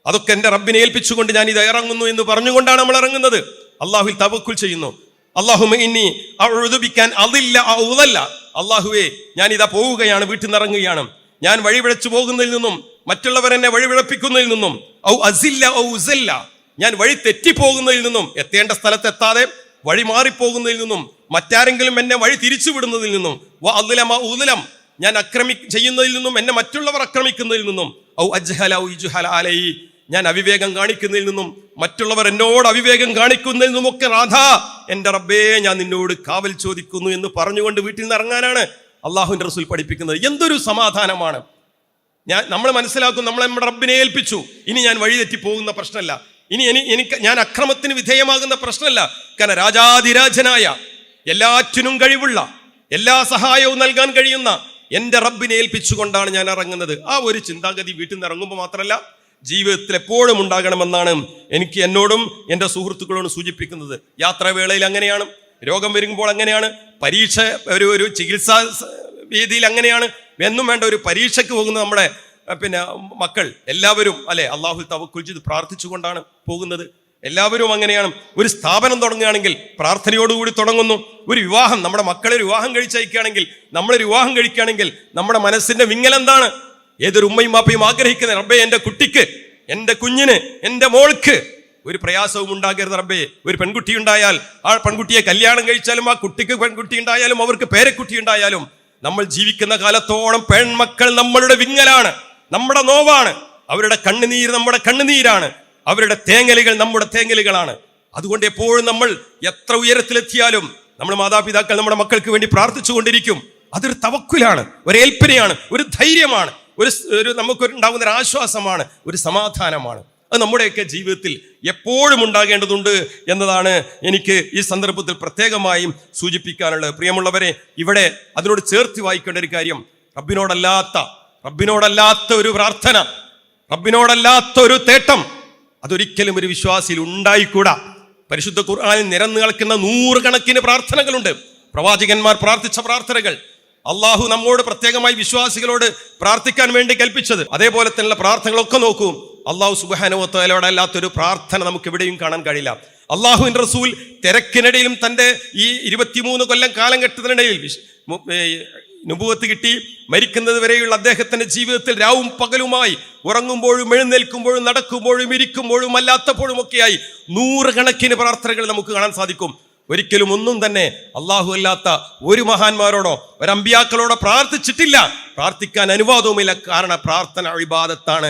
അതൊക്കെ എൻ്റെ റബ്ബിനെ ഏൽപ്പിച്ചുകൊണ്ട് ഞാൻ ഇത് ഇറങ്ങുന്നു എന്ന് പറഞ്ഞുകൊണ്ടാണ് നമ്മൾ ഇറങ്ങുന്നത്. അള്ളാഹുവിൽ തവക്കുൽ ചെയ്യുന്നു. അല്ലാഹുമ്മ ഇന്നി അഊദു ബിക അൻ അദില്ല ഔ ഉദല്ല. അള്ളാഹുവേ, ഞാൻ ഇതാ പോവുകയാണ്, വീട്ടിൽ നിന്ന് ഇറങ്ങുകയാണ്. ഞാൻ വഴിപിഴച്ചു പോകുന്നതിൽ നിന്നും, മറ്റുള്ളവർ എന്നെ വഴിപിഴപ്പിക്കുന്നതിൽ നിന്നും, ഔ അസില്ല ഔ ഉസല്ല, ഞാൻ വഴി തെറ്റിപ്പോകുന്നതിൽ നിന്നും, എത്തേണ്ട സ്ഥലത്തെത്താതെ വഴി മാറിപ്പോകുന്നതിൽ നിന്നും, മറ്റാരെങ്കിലും എന്നെ വഴി തിരിച്ചുവിടുന്നതിൽ നിന്നും, വ അദ്ലമ ഉദ്ലം, ഞാൻ ചെയ്യുന്നതിൽ നിന്നും, എന്നെ മറ്റുള്ളവർ ആക്രമിക്കുന്നതിൽ നിന്നും, ഔ അജ്ഹല ഔ ഇജ്ഹല അലൈ, ഞാൻ അവിവേകം കാണിക്കുന്നതിൽ നിന്നും, മറ്റുള്ളവർ എന്നോട് അവിവേകം കാണിക്കുന്നതിൽ നിന്നുമൊക്കെ റാധാ, എൻ്റെ റബ്ബേ, ഞാൻ നിന്നോട് കാവൽ ചോദിക്കുന്നു എന്ന് പറഞ്ഞുകൊണ്ട് വീട്ടിൽ നിന്ന് ഇറങ്ങാനാണ് അള്ളാഹുവിൻ്റെ റസൂൽ പഠിപ്പിക്കുന്നത്. എന്തൊരു സമാധാനമാണ്! നമ്മൾ മനസ്സിലാക്കും, നമ്മളെ നമ്മുടെ റബ്ബിനെ ഏൽപ്പിച്ചു, ഇനി ഞാൻ വഴി തെറ്റി പോകുന്ന പ്രശ്നമല്ല, എനിക്ക് ഞാൻ അക്രമത്തിന് വിധേയമാകുന്ന പ്രശ്നമല്ല. കാരണം രാജാതിരാജനായ, എല്ലാറ്റിനും കഴിവുള്ള, എല്ലാ സഹായവും നൽകാൻ കഴിയുന്ന എൻ്റെ റബ്ബിനെ ഏൽപ്പിച്ചുകൊണ്ടാണ് ഞാൻ ഇറങ്ങുന്നത്. ആ ഒരു ചിന്താഗതി വീട്ടിൽ നിന്ന് ഇറങ്ങുമ്പോൾ മാത്രമല്ല, ജീവിതത്തിൽ എപ്പോഴും ഉണ്ടാകണമെന്നാണ് എനിക്ക് എന്നോടും എൻ്റെ സുഹൃത്തുക്കളോടും സൂചിപ്പിക്കുന്നത്. യാത്രാവേളയിൽ അങ്ങനെയാണ്, രോഗം വരുമ്പോൾ അങ്ങനെയാണ്, പരീക്ഷ ഒരു ചികിത്സാ രീതിയിൽ അങ്ങനെയാണ്, എന്നും വേണ്ട ഒരു പരീക്ഷയ്ക്ക് പോകുന്ന നമ്മുടെ മക്കൾ എല്ലാവരും അല്ലെ അള്ളാഹു തവക്കുൽ ചെയ്ത് പ്രാർത്ഥിച്ചുകൊണ്ടാണ് പോകുന്നത്. എല്ലാവരും അങ്ങനെയാണ്. ഒരു സ്ഥാപനം തുടങ്ങുകയാണെങ്കിൽ പ്രാർത്ഥനയോടുകൂടി തുടങ്ങുന്നു. ഒരു വിവാഹം, നമ്മുടെ മക്കളെ വിവാഹം കഴിച്ചയക്കുകയാണെങ്കിൽ, നമ്മളൊരു വിവാഹം കഴിക്കുകയാണെങ്കിൽ നമ്മുടെ മനസ്സിന്റെ വിങ്ങലെന്താണ്? ഏതൊരു ഉമ്മയും വാപ്പയും ആഗ്രഹിക്കുന്നത്, റബ്ബേ, എൻ്റെ കുട്ടിക്ക്, എൻ്റെ കുഞ്ഞിന്, എൻ്റെ മോൾക്ക് ഒരു പ്രയാസവും ഉണ്ടാകരുത് റബ്ബേ. ഒരു പെൺകുട്ടി ഉണ്ടായാൽ ആ പെൺകുട്ടിയെ കല്യാണം കഴിച്ചാലും, ആ കുട്ടിക്ക് പെൺകുട്ടി ഉണ്ടായാലും, അവർക്ക് പേരക്കുട്ടി ഉണ്ടായാലും, നമ്മൾ ജീവിക്കുന്ന കാലത്തോളം പെൺമക്കൾ നമ്മളുടെ വിങ്ങലാണ്, നമ്മുടെ നോവാണ്. അവരുടെ കണ്ണുനീര് നമ്മുടെ കണ്ണുനീരാണ്, അവരുടെ തേങ്ങലുകൾ നമ്മുടെ തേങ്ങലുകളാണ്. അതുകൊണ്ട് എപ്പോഴും നമ്മൾ എത്ര ഉയരത്തിലെത്തിയാലും നമ്മൾ മാതാപിതാക്കൾ നമ്മുടെ മക്കൾക്ക് വേണ്ടി പ്രാർത്ഥിച്ചു കൊണ്ടിരിക്കും. അതൊരു തവക്കുലാണ്, ഒരു ഏൽപ്പനയാണ്, ഒരു ധൈര്യമാണ്, ഒരു നമുക്കുണ്ടാകുന്ന ഒരു ആശ്വാസമാണ്, ഒരു സമാധാനമാണ്. അത് നമ്മുടെയൊക്കെ ജീവിതത്തിൽ എപ്പോഴും ഉണ്ടാകേണ്ടതുണ്ട് എന്നതാണ് എനിക്ക് ഈ സന്ദർഭത്തിൽ പ്രത്യേകമായും സൂചിപ്പിക്കാനുള്ളത്. പ്രിയമുള്ളവരെ, ഇവിടെ അതിനോട് ചേർത്ത് വായിക്കേണ്ട ഒരു കാര്യം, റബ്ബിനോടല്ലാത്ത ഒരു പ്രാർത്ഥന, റബ്ബിനോടല്ലാത്ത ഒരു തേട്ടം അതൊരിക്കലും ഒരു വിശ്വാസിയിൽ ഉണ്ടായിക്കൂടാ. പരിശുദ്ധ ഖുർആനിൽ നിരന്നു കിടക്കുന്ന 100 കണക്കിന് പ്രാർത്ഥനകളുണ്ട്, പ്രവാചകന്മാർ പ്രാർത്ഥിച്ച പ്രാർത്ഥനകൾ. അള്ളാഹു നമ്മോട് പ്രത്യേകമായി വിശ്വാസികളോട് പ്രാർത്ഥിക്കാൻ വേണ്ടി കൽപ്പിച്ചത്. അതേപോലെ തന്നെ പ്രാർത്ഥനകളൊക്കെ നോക്കൂ, അള്ളാഹു സുബ്ഹാനഹു വ തആലയോട് അല്ലാത്തൊരു പ്രാർത്ഥന നമുക്ക് എവിടെയും കാണാൻ കഴിയില്ല. അള്ളാഹുവിന്റെ റസൂൽ തിരക്കിനിടയിലും തൻ്റെ ഈ 23 കൊല്ലം കാലഘട്ടത്തിനിടയിൽ നുബുവത്ത് കിട്ടി മരിക്കുന്നത് വരെയുള്ള അദ്ദേഹത്തിന്റെ ജീവിതത്തിൽ രാവും പകലുമായി, ഉറങ്ങുമ്പോഴും എഴുന്നേൽക്കുമ്പോഴും നടക്കുമ്പോഴും ഇരിക്കുമ്പോഴും അല്ലാത്തപ്പോഴും ഒക്കെയായി 100 കണക്കിന് പ്രാർത്ഥനകൾ നമുക്ക് കാണാൻ സാധിക്കും. ഒരിക്കലും ഒന്നും തന്നെ അള്ളാഹു അല്ലാത്ത ഒരു മഹാന്മാരോടോ ഒരു അമ്പിയാക്കളോടോ പ്രാർത്ഥിച്ചിട്ടില്ല, പ്രാർത്ഥിക്കാൻ അനുവാദവുമില്ല. കാരണം പ്രാർത്ഥന ഇബാദത്താണ്.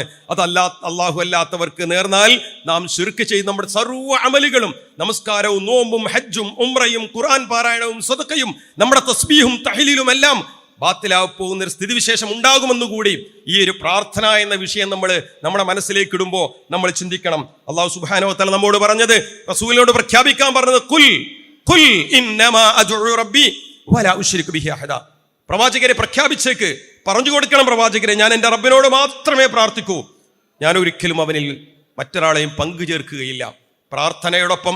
അല്ലാഹു അല്ലാത്തവർക്ക് നേർന്നാൽ നാം ശിർക്ക് ചെയ്ത് നമ്മുടെ സർവ്വ അമലുകളും, നമസ്കാരവും നോമ്പും ഹജ്ജും ഉംറയും ഖുർആൻ പാരായണവും സദഖയും നമ്മുടെ തസ്ബീഹും തഹ്ലീലും എല്ലാം ബാത്തിലായി പോകുന്ന ഒരു സ്ഥിതിവിശേഷം ഉണ്ടാകുമെന്നുകൂടി ഈ ഒരു പ്രാർത്ഥന എന്ന വിഷയം നമ്മുടെ മനസ്സിലേക്ക് ഇടുമ്പോൾ നമ്മൾ ചിന്തിക്കണം. അള്ളാഹു സുബ്ഹാനഹു വ തആല നമ്മോട് പറഞ്ഞത്, റസൂലിനോട് പ്രഖ്യാപിക്കാൻ പറഞ്ഞത്, ഖുൽ ഇന്നമാ അദ്ഉ റബ്ബി വലാ ഉശ്രികു ബിഹി അഹദ. പ്രവാചകരെ പ്രഖ്യാപിച്ചേക്ക്, പറഞ്ഞു കൊടുക്കണം പ്രവാചകരെ, ഞാൻ എൻ്റെ റബ്ബിനോട് മാത്രമേ പ്രാർത്ഥിക്കൂ, ഞാൻ ഒരിക്കലും അവനിൽ മറ്റൊരാളെയും പങ്കു ചേർക്കുകയില്ല. പ്രാർത്ഥനയോടൊപ്പം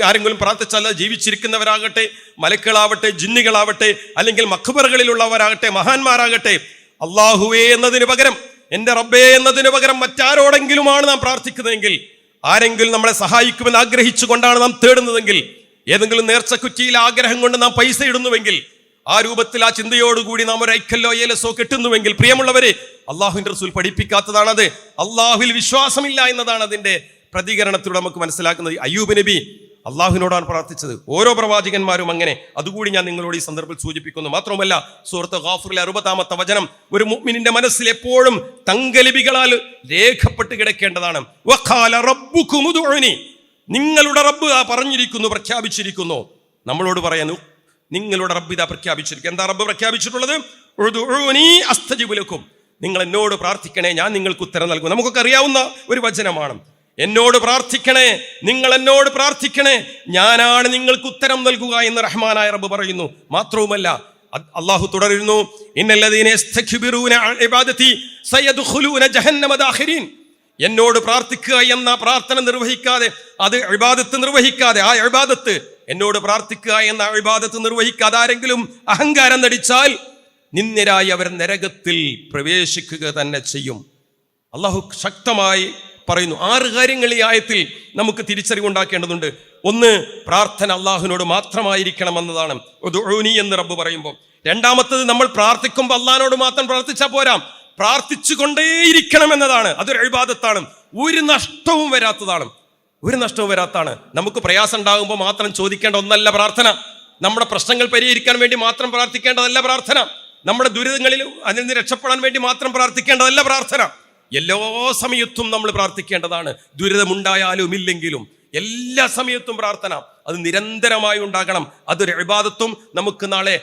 ആരെങ്കിലും പ്രാർത്ഥിച്ചാൽ ജീവിച്ചിരിക്കുന്നവരാകട്ടെ, മലക്കുകളാവട്ടെ, ജിന്നുകളാവട്ടെ, അല്ലെങ്കിൽ മഖ്ബറുകളിലുള്ളവരാകട്ടെ, മഹാന്മാരാകട്ടെ, അള്ളാഹുവേ എന്നതിന് പകരം, എൻ്റെ റബ്ബേ എന്നതിന് പകരം മറ്റാരോടെങ്കിലുമാണ് നാം പ്രാർത്ഥിക്കുന്നതെങ്കിൽ, ആരെങ്കിലും നമ്മളെ സഹായിക്കുമെന്ന് ആഗ്രഹിച്ചുകൊണ്ടാണ് നാം തേടുന്നതെങ്കിൽ, ഏതെങ്കിലും നേർച്ചക്കുറ്റിയിൽ ആഗ്രഹം കൊണ്ട് നാം പൈസ ഇടുന്നുവെങ്കിൽ, ആ രൂപത്തിൽ ആ ചിന്തയോടുകൂടി നാം ഒരു ഐക്കല്ലോ ഏലസോ കെട്ടുന്നുവെങ്കിൽ, പ്രിയമുള്ളവരെ, അള്ളാഹുവിന്റെ റസൂൽ പഠിപ്പിക്കാത്തതാണത്. അള്ളാഹുവിൽ വിശ്വാസമില്ല എന്നതാണ് അതിന്റെ പ്രതികരണത്തിലൂടെ നമുക്ക് മനസ്സിലാക്കുന്നത്. അയ്യൂബ് നബി അള്ളാഹുവിനോടാണ് പ്രാർത്ഥിച്ചത്. ഓരോ പ്രവാചകന്മാരും അങ്ങനെ. അതുകൂടി ഞാൻ നിങ്ങളോട് ഈ സന്ദർഭത്തിൽ സൂചിപ്പിക്കുന്നു. മാത്രമല്ല, സൂറത്ത് ഗാഫിറിലെ 60-ാമത്തെ വചനം ഒരു മുഅ്മിനിന്റെ മനസ്സിൽ എപ്പോഴും തങ്കലിപികളാൽ രേഖപ്പെട്ട് കിടക്കേണ്ടതാണ്. വഖാല റബ്ബുകും ഉദ്ഉനി, നിങ്ങളുടെ റബ്ബ് പറഞ്ഞിരിക്കുന്നു, പ്രഖ്യാപിച്ചിരിക്കുന്നു. നമ്മളോട് പറയാൻ നിങ്ങളുടെ റബ്ബ് ഇതാ പ്രഖ്യാപിച്ചിരിക്കും. എന്താ റബ്ബ് പ്രഖ്യാപിച്ചിട്ടുള്ളത്? ഉദ്ഉനി അസ്തജിബ് ലക്കും, നിങ്ങൾ എന്നോട് പ്രാർത്ഥിക്കണേ, ഞാൻ നിങ്ങൾക്ക് ഉത്തരം നൽകും. നമുക്കൊക്കെ അറിയാവുന്ന ഒരു വചനമാണ്. എന്നോട് പ്രാർത്ഥിക്കണേ, നിങ്ങൾ എന്നോട് പ്രാർത്ഥിക്കണേ, ഞാനാണ് നിങ്ങൾക്ക് ഉത്തരം നൽകുക എന്ന് റഹ്മാനായ റബ്ബ് പറയുന്നു. മാത്രവുമല്ല, അള്ളാഹു തുടരുന്നു, ഇന്നല്ലദീന യസ്തക്ബിറൂന അൻ ഇബാദതി സയദ്ഖുലൂന ജഹന്നമ ദാഖിരീൻ. എന്നോട് പ്രാർത്ഥിക്കുക എന്ന പ്രാർത്ഥന നിർവഹിക്കാതെ, അത് ഇബാദത്ത് നിർവഹിക്കാതെ, ആ ഇബാദത്ത് എന്നോട് പ്രാർത്ഥിക്കുക എന്ന ഇബാദത്ത് നിർവഹിക്കാതെ ആരെങ്കിലും അഹങ്കാരം നടിച്ചാൽ നിന്ദ്യരായി അവർ നരകത്തിൽ പ്രവേശിക്കുക തന്നെ ചെയ്യും. അള്ളാഹു ശക്തമായി പറയുന്നു. 6 കാര്യങ്ങൾ ഈ ആയത്തിൽ നമുക്ക് തിരിച്ചറിവുണ്ടാക്കേണ്ടതുണ്ട്. ഒന്ന്, പ്രാർത്ഥന അള്ളാഹുവിനോട് മാത്രമായിരിക്കണം എന്നതാണ് ഉദ്ഉനി എന്ന് റബ്ബ് പറയുമ്പോൾ. രണ്ടാമത്തത്, നമ്മൾ പ്രാർത്ഥിക്കുമ്പോൾ അള്ളാഹിനോട് മാത്രം പ്രാർത്ഥിച്ചാൽ പോരാ, പ്രാർത്ഥിച്ചുകൊണ്ടേയിരിക്കണം എന്നതാണ്. അതൊരു ഇബാദത്താണ്, ഒരു നഷ്ടവും വരാത്തതാണ്. നമുക്ക് പ്രയാസം ഉണ്ടാകുമ്പോൾ മാത്രം ചോദിക്കേണ്ട ഒന്നല്ല പ്രാർത്ഥന. നമ്മുടെ പ്രശ്നങ്ങൾ പരിഹരിക്കാൻ വേണ്ടി മാത്രം പ്രാർത്ഥിക്കേണ്ടതല്ല പ്രാർത്ഥന. നമ്മുടെ ദുരിതങ്ങളിലും അതിൽ നിന്ന് രക്ഷപ്പെടാൻ വേണ്ടി മാത്രം പ്രാർത്ഥിക്കേണ്ടതല്ല പ്രാർത്ഥന. എല്ലാ സമയത്തും നമ്മൾ പ്രാർത്ഥിക്കേണ്ടതാണ്. ദുരിതമുണ്ടായാലും ഇല്ലെങ്കിലും എല്ലാ സമയത്തും പ്രാർത്ഥന അത് നിരന്തരമായി ഉണ്ടാകണം. അതൊരു ഇബാദത്തും നമുക്ക് നാളെ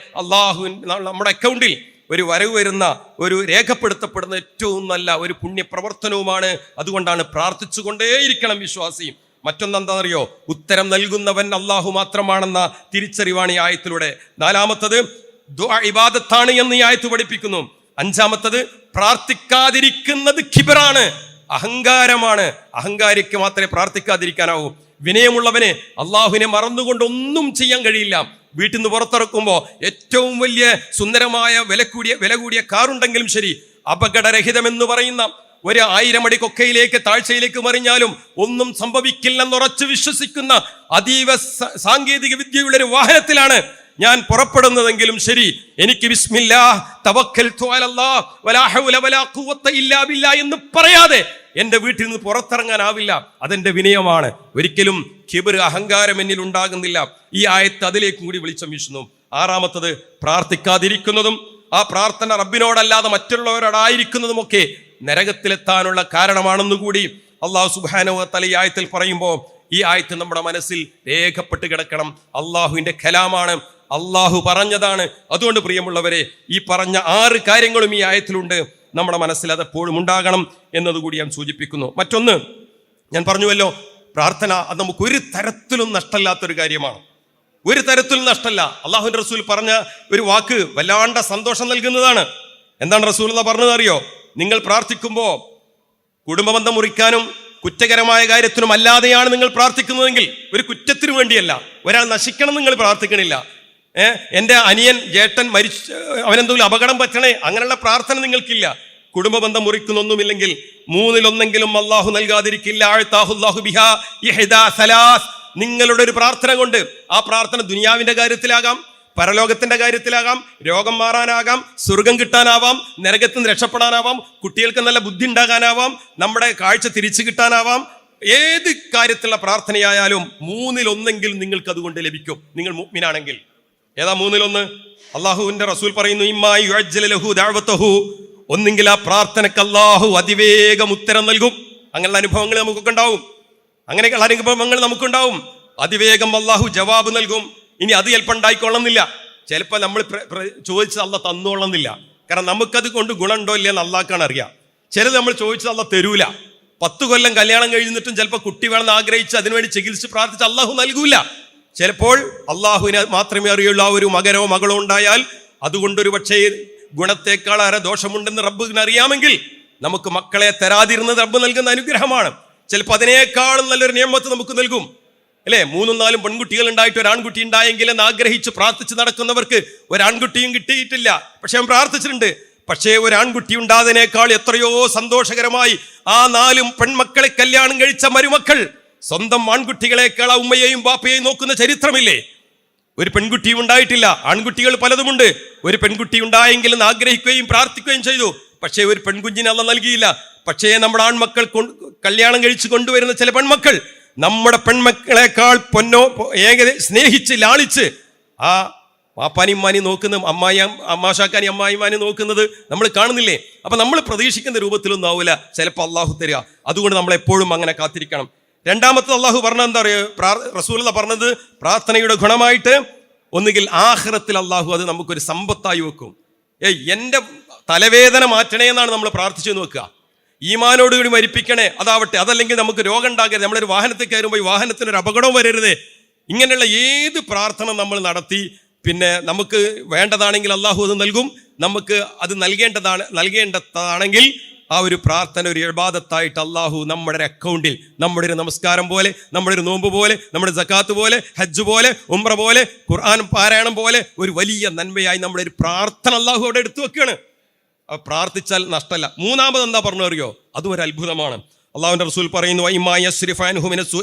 നമ്മുടെ അക്കൗണ്ടിൽ ഒരു വരവ് വരുന്ന, ഒരു രേഖപ്പെടുത്തപ്പെടുന്ന ഏറ്റവും നല്ല ഒരു പുണ്യപ്രവർത്തനവുമാണ്. അതുകൊണ്ടാണ് പ്രാർത്ഥിച്ചുകൊണ്ടേയിരിക്കണം വിശ്വാസി. മറ്റൊന്നെന്താണെന്നറിയോ? ഉത്തരം നൽകുന്നവൻ അള്ളാഹു മാത്രമാണെന്ന തിരിച്ചറിവാണ് ഈ ആയത്തിലൂടെ. 4-മത്തത്, ദുആ ഇബാദത്താണ് എന്ന് ഈ ആയത്ത് പഠിപ്പിക്കുന്നു. 5-മത്തത്, പ്രാർത്ഥിക്കാതിരിക്കുന്നത് കിബറാണ്, അഹങ്കാരമാണ്. അഹങ്കാരിക്ക് മാത്രമേ പ്രാർത്ഥിക്കാതിരിക്കാനാവൂ. വിനയമുള്ളവന് അള്ളാഹുവിനെ മറന്നുകൊണ്ട് ഒന്നും ചെയ്യാൻ കഴിയില്ല. വീട്ടിൽ നിന്ന് പുറത്തിറക്കുമ്പോൾ ഏറ്റവും വലിയ സുന്ദരമായ വില കൂടിയ കാറുണ്ടെങ്കിലും ശരി, അപകടരഹിതമെന്ന് പറയുന്ന 1000 അടി കൊക്കയിലേക്ക് താഴ്ചയിലേക്ക് മറിഞ്ഞാലും ഒന്നും സംഭവിക്കില്ലെന്നുറച്ച് വിശ്വസിക്കുന്ന അതീവ സാങ്കേതിക വിദ്യയുള്ള ഒരു വാഹനത്തിലാണ് ഞാൻ പുറപ്പെടുന്നതെങ്കിലും ശരി, എനിക്ക് ബിസ്മില്ലാഹ് തവക്കൽതു അലല്ലാഹ് വലാ ഹൗല വലാ ഖുവത ഇല്ലാ ബില്ലാഹ് എന്ന് പറയാതെ എൻ്റെ വീട്ടിൽ നിന്ന് പുറത്തിറങ്ങാനാവില്ല. അതെന്റെ വിനയമാണ്. ഒരിക്കലും കിബർ, അഹങ്കാരം എന്നിൽ ഉണ്ടാകുന്നില്ല. ഈ ആയത്ത് അതിലേക്കും കൂടി വെളിച്ചം വീശുന്നു. 6-മത്തത്, പ്രാർത്ഥിക്കാതിരിക്കുന്നതും ആ പ്രാർത്ഥന റബ്ബിനോടല്ലാതെ മറ്റുള്ളവരോടായിരിക്കുന്നതുമൊക്കെ നരകത്തിലെത്താനുള്ള കാരണമാണെന്നുകൂടി അള്ളാഹു സുബ്ഹാനഹു വ തആല ഈ ആയത്തിൽ പറയുമ്പോൾ, ഈ ആയത്ത് നമ്മുടെ മനസ്സിൽ രേഖപ്പെട്ട് കിടക്കണം. അള്ളാഹുവിന്റെ കലാമാണ്, അള്ളാഹു പറഞ്ഞതാണ്. അതുകൊണ്ട് പ്രിയമുള്ളവരെ, ഈ പറഞ്ഞ 6 കാര്യങ്ങളും ഈ ആയത്തിലുണ്ട്. നമ്മുടെ മനസ്സിൽ അതെപ്പോഴും ഉണ്ടാകണം എന്നതുകൂടി ഞാൻ സൂചിപ്പിക്കുന്നു. മറ്റൊന്ന്, ഞാൻ പറഞ്ഞുവല്ലോ, പ്രാർത്ഥന അത് നമുക്ക് ഒരു തരത്തിലും നഷ്ടമില്ലാത്തൊരു കാര്യമാണ്. ഒരു തരത്തിലും നഷ്ടമല്ല. അള്ളാഹുവിന്റെ റസൂൽ പറഞ്ഞ ഒരു വാക്ക് വല്ലാണ്ട സന്തോഷം നൽകുന്നതാണ്. എന്താണ് റസൂൽ പറഞ്ഞത് അറിയോ? നിങ്ങൾ പ്രാർത്ഥിക്കുമ്പോൾ കുടുംബബന്ധം മുറിക്കാനും കുറ്റകരമായ കാര്യത്തിനും അല്ലാതെയാണ് നിങ്ങൾ പ്രാർത്ഥിക്കുന്നതെങ്കിൽ, ഒരു കുറ്റത്തിനു വേണ്ടിയല്ല, ഒരാൾ നശിക്കണം നിങ്ങൾ പ്രാർത്ഥിക്കണില്ല, എൻ്റെ അനിയൻ ജേട്ടൻ മരിച്ചു, അവനെന്തെങ്കിലും അപകടം പറ്റണേ, അങ്ങനെയുള്ള പ്രാർത്ഥന നിങ്ങൾക്കില്ല. കുടുംബബന്ധം മുറിക്കുന്നൊന്നുമില്ലെങ്കിൽ 3-1 അള്ളാഹു നൽകാതിരിക്കില്ല. നിങ്ങളുടെ ഒരു പ്രാർത്ഥന കൊണ്ട്, ആ പ്രാർത്ഥന ദുനിയാവിന്റെ കാര്യത്തിലാകാം, പരലോകത്തിന്റെ കാര്യത്തിലാകാം, രോഗം മാറാനാകാം, സ്വർഗം കിട്ടാനാവാം, നരകത്തിൽ നിന്ന് രക്ഷപ്പെടാനാവാം, കുട്ടികൾക്ക് നല്ല ബുദ്ധി ഉണ്ടാകാനാവാം, നമ്മുടെ കാഴ്ച തിരിച്ചു കിട്ടാനാവാം. ഏത് കാര്യത്തിലുള്ള പ്രാർത്ഥനയായാലും 3-1 നിങ്ങൾക്ക് അതുകൊണ്ട് ലഭിക്കും, നിങ്ങൾ മുഅ്മിനാണെങ്കിൽ. ഏതാ 3-1? അള്ളാഹുവിന്റെ റസൂൽ പറയുന്നു, ഇമ്മാ യുഅജ്ജല ലഹു ദഅവതഹു, ഒന്നെങ്കിൽ ആ പ്രാർത്ഥനക്ക് അള്ളാഹു അതിവേഗം ഉത്തരം നൽകും. അങ്ങനെയുള്ള അനുഭവങ്ങൾ നമുക്കൊക്കെ ഉണ്ടാവും. അങ്ങനെയുള്ള അനുഭവങ്ങൾ നമുക്കുണ്ടാവും. അതിവേഗം അള്ളാഹു ജവാബ് നൽകും. ഇനി അത് ചിലപ്പോൾ ഉണ്ടായിക്കൊള്ളുന്നില്ല, ചിലപ്പോൾ നമ്മൾ ചോദിച്ചത് അള്ളാഹ് തന്നോളുന്നില്ല. കാരണം നമുക്കത് കൊണ്ട് ഗുണമുണ്ടോ ഇല്ലയെന്ന് അള്ളാഹ്ക്കാണ് അറിയാം. ചിലത് നമ്മൾ ചോദിച്ചത് അള്ളാഹ് തരൂല. 10 കൊല്ലം കല്യാണം കഴിഞ്ഞിട്ടും ചിലപ്പോൾ കുട്ടി വേണമെന്ന് ആഗ്രഹിച്ച് അതിനുവേണ്ടി ചികിത്സിച്ച് പ്രാർത്ഥിച്ച് അള്ളാഹു നൽകൂല. ചിലപ്പോൾ അള്ളാഹുവിനെ മാത്രമേ അറിയുള്ളൂ. ആ ഒരു മകനോ മകളോ ഉണ്ടായാൽ അതുകൊണ്ടൊരു പക്ഷേ ഗുണത്തെക്കാളേറെ ദോഷമുണ്ടെന്ന് റബ്ബിന് അറിയാമെങ്കിൽ നമുക്ക് മക്കളെ തരാതിരുന്നത് റബ്ബ് നൽകുന്ന അനുഗ്രഹമാണ്. ചിലപ്പോൾ അതിനേക്കാളും നല്ലൊരു നിയമത്ത് നമുക്ക് നൽകും, അല്ലേ? 3-4 പെൺകുട്ടികൾ ഉണ്ടായിട്ട് ഒരാൺകുട്ടി ഉണ്ടായെങ്കിലെന്ന് ആഗ്രഹിച്ച് പ്രാർത്ഥിച്ച് നടക്കുന്നവർക്ക് ഒരാൺകുട്ടിയും കിട്ടിയിട്ടില്ല. പക്ഷെ അവൻ പ്രാർത്ഥിച്ചിട്ടുണ്ട്. പക്ഷേ ഒരാൺകുട്ടി ഉണ്ടായതിനേക്കാൾ എത്രയോ സന്തോഷകരമായി ആ 4 പെൺമക്കളെ കല്യാണം കഴിച്ച മരുമക്കൾ സ്വന്തം ആൺകുട്ടികളെക്കാൾ ഉമ്മയെയും ബാപ്പയെയും നോക്കുന്ന ചരിത്രമില്ലേ? ഒരു പെൺകുട്ടിയും ഉണ്ടായിട്ടില്ല. ആൺകുട്ടികൾ പലതുമുണ്ട്. ഒരു പെൺകുട്ടി ഉണ്ടായെങ്കിലെന്ന് ആഗ്രഹിക്കുകയും പ്രാർത്ഥിക്കുകയും ചെയ്തു. പക്ഷേ ഒരു പെൺകുഞ്ഞിനെ അള്ളാഹ് നൽകിയില്ല. പക്ഷേ നമ്മുടെ ആൺമക്കൾ കല്യാണം കഴിച്ച് കൊണ്ടുവരുന്ന ചില പെൺമക്കൾ നമ്മുടെ പെൺമക്കളെക്കാൾ സ്നേഹിച്ച് ലാളിച്ച് ആ പാപ്പാനിമ്മാനി നോക്കുന്ന അമ്മാശാക്കാനി അമ്മായിമാനി നോക്കുന്നത് നമ്മൾ കാണുന്നില്ലേ? അപ്പൊ നമ്മൾ പ്രതീക്ഷിക്കുന്ന രൂപത്തിലൊന്നും ആവില്ല ചിലപ്പോൾ അള്ളാഹു തരിക. അതുകൊണ്ട് നമ്മൾ എപ്പോഴും അങ്ങനെ കാത്തിരിക്കണം. രണ്ടാമത്തെ അള്ളാഹു പറഞ്ഞത് എന്താ പറയുക? റസൂലുള്ള പറഞ്ഞത് പ്രാർത്ഥനയുടെ ഗുണമായിട്ട് ഒന്നുകിൽ ആഖിറത്തിൽ അള്ളാഹു അത് നമുക്കൊരു സമ്പത്തായി വെക്കും. എൻ്റെ തലവേദന മാറ്റണേ എന്നാണ് നമ്മൾ പ്രാർത്ഥിച്ചു നോക്കുക. ഈമാനോടുകൂടി മരിപ്പിക്കണേ അതാവട്ടെ. അതല്ലെങ്കിൽ നമുക്ക് രോഗം ഉണ്ടാകരുത്, നമ്മളൊരു വാഹനത്തിൽ കയറുമ്പോൾ ഈ വാഹനത്തിനൊരു അപകടവും വരരുത്. ഇങ്ങനെയുള്ള ഏത് പ്രാർത്ഥന നമ്മൾ നടത്തി പിന്നെ നമുക്ക് വേണ്ടതാണെങ്കിൽ അള്ളാഹു അത് നൽകും. നമുക്ക് അത് നൽകേണ്ടതാണെങ്കിൽ ആ ഒരു പ്രാർത്ഥന ഒരു ഇബാദത്തായിട്ട് അള്ളാഹു നമ്മുടെ അക്കൗണ്ടിൽ, നമ്മുടെ ഒരു നമസ്കാരം പോലെ, നമ്മുടെ ഒരു നോമ്പ് പോലെ, നമ്മുടെ സക്കാത്ത് പോലെ, ഹജ്ജ് പോലെ, ഉംറ പോലെ, ഖുർആൻ പാരായണം പോലെ ഒരു വലിയ നന്മയായി നമ്മുടെ ഒരു പ്രാർത്ഥന അള്ളാഹു അവിടെ എടുത്തു വെക്കുകയാണ്. പ്രാർത്ഥിച്ചാൽ നഷ്ടമല്ല. മൂന്നാമത് എന്താ പറഞ്ഞു അറിയോ? അതും ഒരു അത്ഭുതമാണ്. അള്ളാഹുവിന്റെ റസൂൽ പറയുന്നു,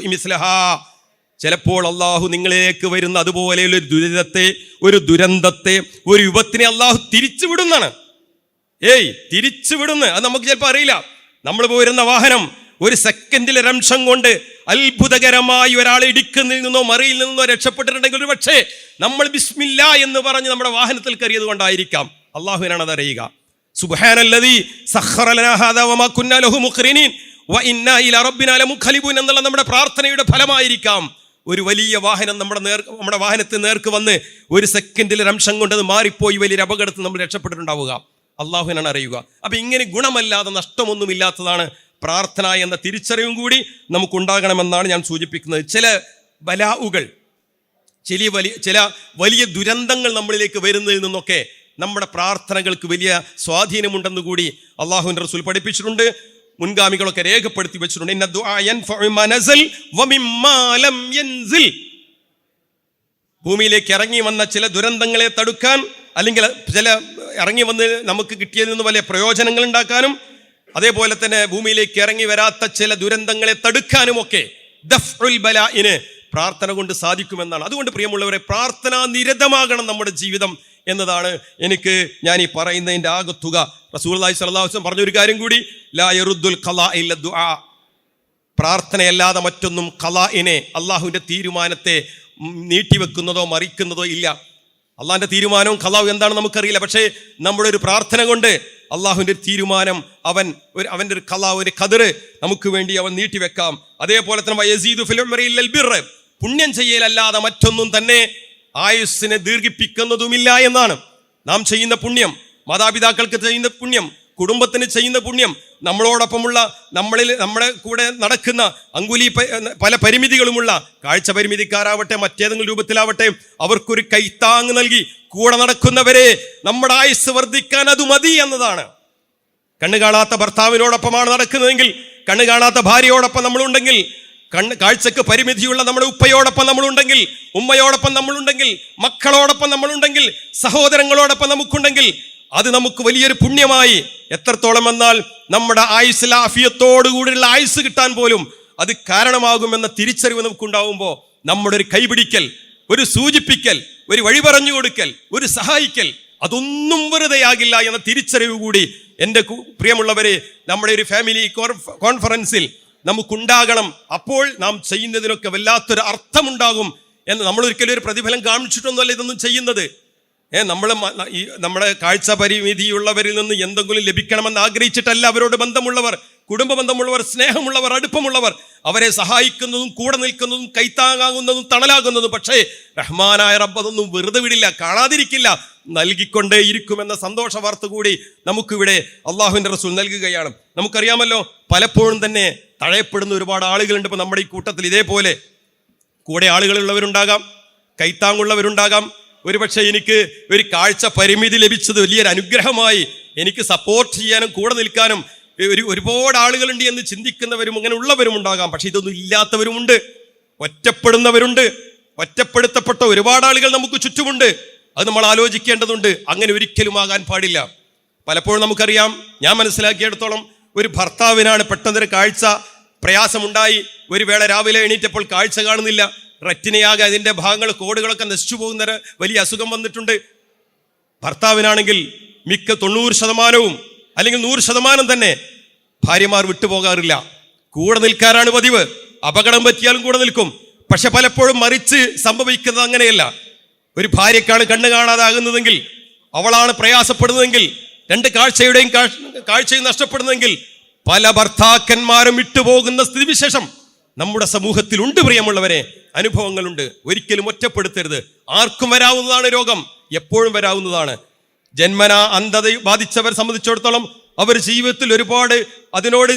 ചിലപ്പോൾ അള്ളാഹു നിങ്ങളിലേക്ക് വരുന്ന അതുപോലെ ഒരു ദുരന്തത്തെ ഒരു യുവത്തിനെ അള്ളാഹു തിരിച്ചു വിടുന്നാണ്. തിരിച്ചു വിടുന്നു. അത് നമുക്ക് ചിലപ്പോൾ അറിയില്ല. നമ്മൾ പോരുന്ന വാഹനം ഒരു സെക്കൻഡിൽ ഒരംശം കൊണ്ട് അത്ഭുതകരമായി ഒരാളെ ഇടിക്കുന്നതിൽ നിന്നോ മറിയിൽ നിന്നോ രക്ഷപ്പെട്ടിട്ടുണ്ടെങ്കിൽ ഒരു പക്ഷേ നമ്മൾ ബിസ്മില്ല എന്ന് പറഞ്ഞ് നമ്മുടെ വാഹനത്തിൽ കയറിയത് കൊണ്ടായിരിക്കാം. അള്ളാഹുവിനാണ് അത് അറിയുക. സുബ്ഹാനല്ലദീ സഖറ ലനാ ഹാദാ വമാ കുന്നാ ലഹു മുഖ്രിനീൻ വ ഇന്നാ ഇലാ റബ്ബിനാ ലമുഖ്ലിബൂൻ എന്നുള്ള നമ്മുടെ പ്രാർത്ഥനയുടെ ഫലമായിരിക്കാം ഒരു വലിയ വാഹനം നമ്മുടെ വാഹനത്തിന് നേർക്ക് വന്ന് ഒരു സെക്കൻഡിൽ ഒരു അംശം കൊണ്ട് അത് മാറിപ്പോയി വലിയൊരു അപകടത്തിൽ നമ്മൾ രക്ഷപ്പെട്ടിട്ടുണ്ടാവുക. അള്ളാഹുവിനാണ് അറിയുക. അപ്പൊ ഇങ്ങനെ ഗുണമല്ലാതെ നഷ്ടമൊന്നുമില്ലാത്തതാണ് പ്രാർത്ഥന എന്ന തിരിച്ചറിവും കൂടി നമുക്കുണ്ടാകണമെന്നാണ് ഞാൻ സൂചിപ്പിക്കുന്നത്. ചില ബലാഉകൾ, ചില വലിയ ദുരന്തങ്ങൾ നമ്മളിലേക്ക് വരുന്നതിൽ നിന്നൊക്കെ നമ്മുടെ പ്രാർത്ഥനകൾക്ക് വലിയ സ്വാധീനമുണ്ടെന്ന് കൂടി അള്ളാഹുവിന്റെ റസൂൽ പഠിപ്പിച്ചിട്ടുണ്ട്. മുൻഗാമികളൊക്കെ രേഖപ്പെടുത്തി വെച്ചിട്ടുണ്ട്. ഭൂമിയിലേക്ക് ഇറങ്ങി വന്ന ചില ദുരന്തങ്ങളെ തടുക്കാൻ, അല്ലെങ്കിൽ ചില ഇറങ്ങി വന്ന് നമുക്ക് കിട്ടിയതിൽ നിന്ന് വലിയ പ്രയോജനങ്ങൾ ഉണ്ടാക്കാനും, അതേപോലെ തന്നെ ഭൂമിയിലേക്ക് ഇറങ്ങി വരാത്ത ചില ദുരന്തങ്ങളെ തടുക്കാനും ഒക്കെ ദഫ്ഉൽ ബലാഇന് പ്രാർത്ഥന കൊണ്ട് സാധിക്കുമെന്നാണ്. അതുകൊണ്ട് പ്രിയമുള്ളവരെ, പ്രാർത്ഥനാ നിരതമാകണം നമ്മുടെ ജീവിതം എന്നതാണ് ഞാൻ ഈ പറയുന്നതിൻ്റെ ആകത്തുക. റസൂലുള്ളാഹി സ്വല്ലല്ലാഹു അലൈഹി വസല്ലം പറഞ്ഞൊരു കാര്യം കൂടി, ലാ യറുദ്ദുൽ ഖളാ ഇല്ല ദുആ. പ്രാർത്ഥനയല്ലാതെ മറ്റൊന്നും ഖളാഇനെ, അള്ളാഹുവിൻ്റെ തീരുമാനത്തെ നീട്ടിവെക്കുന്നതോ മറിക്കുന്നതോ ഇല്ല. അള്ളാഹിന്റെ തീരുമാനവും ഖളാവും എന്താണെന്ന് നമുക്കറിയില്ല. പക്ഷേ നമ്മുടെ ഒരു പ്രാർത്ഥന കൊണ്ട് അള്ളാഹുവിൻ്റെ തീരുമാനം അവൻ്റെ ഒരു ഖളാ, ഒരു ഖദർ നമുക്ക് വേണ്ടി അവൻ നീട്ടിവെക്കാം. അതേപോലെ തന്നെ യസീദു ഫിൽ ഉംരി ഇല്ലൽ ബിർ, പുണ്യം ചെയ്യലല്ലാതെ മറ്റൊന്നും തന്നെ ആയുസ്സിനെ ദീർഘിപ്പിക്കുന്നതുമില്ല എന്നാണ്. നാം ചെയ്യുന്ന പുണ്യം, മാതാപിതാക്കൾക്ക് ചെയ്യുന്ന പുണ്യം, കുടുംബത്തിന് ചെയ്യുന്ന പുണ്യം, നമ്മളോടൊപ്പമുള്ള നമ്മുടെ കൂടെ നടക്കുന്ന പല പരിമിതികളുമുള്ള കാഴ്ച പരിമിതിക്കാരാവട്ടെ മറ്റേതെങ്കിലും രൂപത്തിലാവട്ടെ അവർക്കൊരു കൈത്താങ് നൽകി കൂടെ നടക്കുന്നവരെ നമ്മുടെ ആയുസ് വർദ്ധിക്കാൻ അത് മതി എന്നതാണ്. കണ്ണു കാണാത്ത ഭർത്താവിനോടൊപ്പമാണ് നടക്കുന്നതെങ്കിൽ, കണ്ണു കാണാത്ത ഭാര്യയോടൊപ്പം നമ്മളുണ്ടെങ്കിൽ, കാഴ്ചക്ക് പരിമിതിയുള്ള നമ്മുടെ ഉപ്പയോടൊപ്പം നമ്മളുണ്ടെങ്കിൽ, ഉമ്മയോടൊപ്പം നമ്മളുണ്ടെങ്കിൽ, മക്കളോടൊപ്പം നമ്മളുണ്ടെങ്കിൽ, സഹോദരങ്ങളോടൊപ്പം നമുക്കുണ്ടെങ്കിൽ അത് നമുക്ക് വലിയൊരു പുണ്യമായി. എത്രത്തോളം എന്നാൽ നമ്മുടെ ആയുസ്സിൽ ആഫിയത്തോടുകൂടിയുള്ള ആയുസ് കിട്ടാൻ പോലും അത് കാരണമാകുമെന്ന തിരിച്ചറിവ് നമുക്കുണ്ടാവുമ്പോൾ നമ്മുടെ ഒരു കൈപിടിക്കൽ, ഒരു സൂചിപ്പിക്കൽ, ഒരു വഴി പറഞ്ഞു കൊടുക്കൽ, ഒരു സഹായിക്കൽ, അതൊന്നും വെറുതെയാകില്ല എന്ന തിരിച്ചറിവ് കൂടി എൻ്റെ പ്രിയമുള്ളവരെ നമ്മുടെ ഒരു ഫാമിലി കോൺഫറൻസിൽ നമുക്കുണ്ടാകണം. അപ്പോൾ നാം ചെയ്യുന്നതിനൊക്കെ വല്ലാത്തൊരു അർത്ഥമുണ്ടാകും എന്ന്. നമ്മൾ ഒരിക്കലും ഒരു പ്രതിഫലം കാണിച്ചിട്ടൊന്നുമല്ല ഇതൊന്നും ചെയ്യുന്നത്. നമ്മുടെ കാഴ്ച പരിമിതിയുള്ളവരിൽ നിന്ന് എന്തെങ്കിലും ലഭിക്കണമെന്ന് ആഗ്രഹിച്ചിട്ടല്ല. അവരോട് ബന്ധമുള്ളവർ, കുടുംബ ബന്ധമുള്ളവർ, സ്നേഹമുള്ളവർ, അടുപ്പമുള്ളവർ, അവരെ സഹായിക്കുന്നതും കൂടെ നിൽക്കുന്നതും കൈത്താങ്ങാകുന്നതും തണലാകുന്നതും. പക്ഷേ റഹ്മാനായ റബ്ബ് അതൊന്നും വെറുതെ വിടില്ല, കാണാതിരിക്കില്ല, നൽകിക്കൊണ്ടേ ഇരിക്കുമെന്ന സന്തോഷ വാർത്ത കൂടി നമുക്കിവിടെ അള്ളാഹുവിൻ്റെ റസൂൽ നൽകുകയാണ്. നമുക്കറിയാമല്ലോ, പലപ്പോഴും തന്നെ തഴയപ്പെടുന്ന ഒരുപാട് ആളുകളുണ്ട്. ഇപ്പം നമ്മുടെ ഈ കൂട്ടത്തിൽ ഇതേപോലെ കൂടെ ആളുകളുള്ളവരുണ്ടാകാം, കൈത്താങ്ങുള്ളവരുണ്ടാകാം, ഒരുപക്ഷെ എനിക്ക് ഒരു കാഴ്ച പരിമിതി ലഭിച്ചത് വലിയൊരു അനുഗ്രഹമായി. എനിക്ക് സപ്പോർട്ട് ചെയ്യാനും കൂടെ നിൽക്കാനും ഒരുപാട് ആളുകളുണ്ട് എന്ന് ചിന്തിക്കുന്നവരും അങ്ങനെ ഉള്ളവരും ഉണ്ടാകാം. പക്ഷെ ഇതൊന്നും ഇല്ലാത്തവരുമുണ്ട്, ഒറ്റപ്പെടുന്നവരുണ്ട്, ഒറ്റപ്പെടുത്തപ്പെട്ട ഒരുപാട് ആളുകൾ നമുക്ക് ചുറ്റുമുണ്ട്. അത് നമ്മൾ ആലോചിക്കേണ്ടതുണ്ട്. അങ്ങനെ ഒരിക്കലും ആകാൻ പാടില്ല. പലപ്പോഴും നമുക്കറിയാം, ഞാൻ മനസ്സിലാക്കിയെടുത്തോളം ഒരു ഭർത്താവിനാണ് പെട്ടെന്നൊരു കാഴ്ച പ്രയാസമുണ്ടായി. ഒരു വേള രാവിലെ എണീറ്റപ്പോൾ കാഴ്ച കാണുന്നില്ല, റെറ്റിനയാകെ അതിൻ്റെ ഭാഗങ്ങൾ കോടുകളൊക്കെ നശിച്ചു പോകുന്ന വലിയ അസുഖം വന്നിട്ടുണ്ട്. ഭർത്താവിനാണെങ്കിൽ മിക്ക 90% അല്ലെങ്കിൽ 100% തന്നെ ഭാര്യമാർ വിട്ടുപോകാറില്ല, കൂടെ നിൽക്കാറാണ് പതിവ്. അപകടം പറ്റിയാലും കൂടെ നിൽക്കും. പക്ഷെ പലപ്പോഴും മറിച്ച് സംഭവിക്കുന്നത് അങ്ങനെയല്ല. ഒരു ഭാര്യക്കാണ് കണ്ണ് കാണാതാകുന്നതെങ്കിൽ, അവളാണ് പ്രയാസപ്പെടുന്നതെങ്കിൽ, 2 കാഴ്ചയും നഷ്ടപ്പെടുന്നതെങ്കിൽ പല ഭർത്താക്കന്മാരും വിട്ടുപോകുന്ന സ്ഥിതിവിശേഷം നമ്മുടെ സമൂഹത്തിലുണ്ട്. പ്രിയമുള്ളവരെ, അനുഭവങ്ങളുണ്ട്. ഒരിക്കലും ഒറ്റപ്പെടുത്തരുത്. ആർക്കും വരാവുന്നതാണ് രോഗം, എപ്പോഴും വരാവുന്നതാണ്. ജന്മനാ അന്ധത ബാധിച്ചവർ സംബന്ധിച്ചിടത്തോളം അവർ ജീവിതത്തിൽ ഒരുപാട് അതിനോട്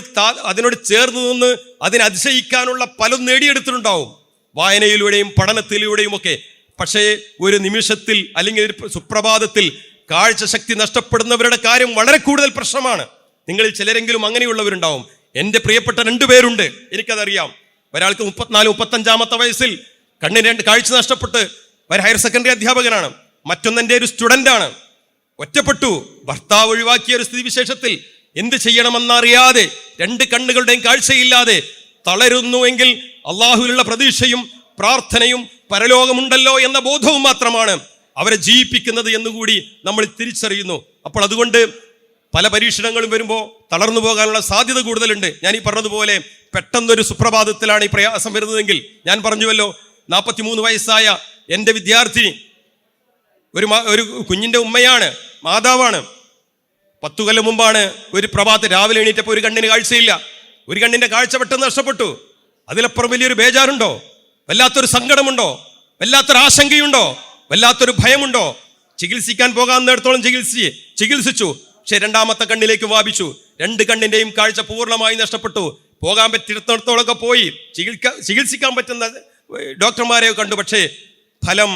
ചേർന്ന് നിന്ന് അതിനെ അതിശയിക്കാനുള്ള പലതും നേടിയെടുത്തിട്ടുണ്ടാവും, വായനയിലൂടെയും പഠനത്തിലൂടെയും ഒക്കെ. പക്ഷേ ഒരു നിമിഷത്തിൽ അല്ലെങ്കിൽ ഒരു സുപ്രഭാതത്തിൽ കാഴ്ചശക്തി നഷ്ടപ്പെടുന്നവരുടെ കാര്യം വളരെ കൂടുതൽ പ്രശ്നമാണ്. നിങ്ങളിൽ ചിലരെങ്കിലും അങ്ങനെയുള്ളവരുണ്ടാവും. എൻ്റെ പ്രിയപ്പെട്ട 2 പേരുണ്ട്, എനിക്കതറിയാം. ഒരാൾക്ക് 34-35 വയസ്സിൽ കണ്ണിന് 2 കാഴ്ച നഷ്ടപ്പെട്ട് ഒരു ഹയർ സെക്കൻഡറി അധ്യാപകനാണ്. മറ്റൊന്നെൻ്റെ ഒരു സ്റ്റുഡൻ്റാണ്. ഒറ്റപ്പെട്ടു, ഭർത്താവ് ഒഴിവാക്കിയ ഒരു സ്ഥിതിവിശേഷത്തിൽ എന്ത് ചെയ്യണമെന്നറിയാതെ 2 കണ്ണുകളുടെയും കാഴ്ചയില്ലാതെ തളരുന്നുവെങ്കിൽ അള്ളാഹുവിലുള്ള പ്രതീക്ഷയും പ്രാർത്ഥനയും പരലോകമുണ്ടല്ലോ എന്ന ബോധവും മാത്രമാണ് അവരെ ജീവിപ്പിക്കുന്നത് എന്നുകൂടി നമ്മൾ തിരിച്ചറിയുന്നു. അപ്പോൾ അതുകൊണ്ട് പല പരീക്ഷണങ്ങളും വരുമ്പോൾ തളർന്നു പോകാനുള്ള സാധ്യത കൂടുതലുണ്ട്. ഞാൻ ഈ പറഞ്ഞതുപോലെ പെട്ടെന്നൊരു സുപ്രഭാതത്തിലാണ് ഈ പ്രയാസം വരുന്നതെങ്കിൽ, ഞാൻ പറഞ്ഞുവല്ലോ 43 വയസ്സായ എൻ്റെ വിദ്യാർത്ഥി ഒരു കുഞ്ഞിൻ്റെ ഉമ്മയാണ്, മാതാവാണ്. 10 കൊല്ലം മുമ്പാണ് ഒരു പ്രഭാതത്തിൽ രാവിലെ എണീറ്റപ്പോൾ ഒരു കണ്ണിന് കാഴ്ചയില്ല. ഒരു കണ്ണിൻ്റെ കാഴ്ച പെട്ടെന്ന് നഷ്ടപ്പെട്ടു. അതിലപ്പുറം വലിയൊരു ബേജാറുണ്ടോ? വല്ലാത്തൊരു സങ്കടമുണ്ടോ? വല്ലാത്തൊരു ആശങ്കയുണ്ടോ? വല്ലാത്തൊരു ഭയമുണ്ടോ? ചികിത്സിക്കാൻ പോകാവുന്നിടത്തോളം ചികിത്സിച്ചു. പക്ഷെ 2ാമത്തെ കണ്ണിലേക്ക് വ്യാപിച്ചു. 2 കണ്ണിൻ്റെയും കാഴ്ച പൂർണ്ണമായി നഷ്ടപ്പെട്ടു. പോകാൻ പറ്റിയിടത്തോളമൊക്കെ പോയി ചികിത്സിക്കാൻ പറ്റുന്ന ഡോക്ടർമാരെ കണ്ടു. പക്ഷേ ഫലം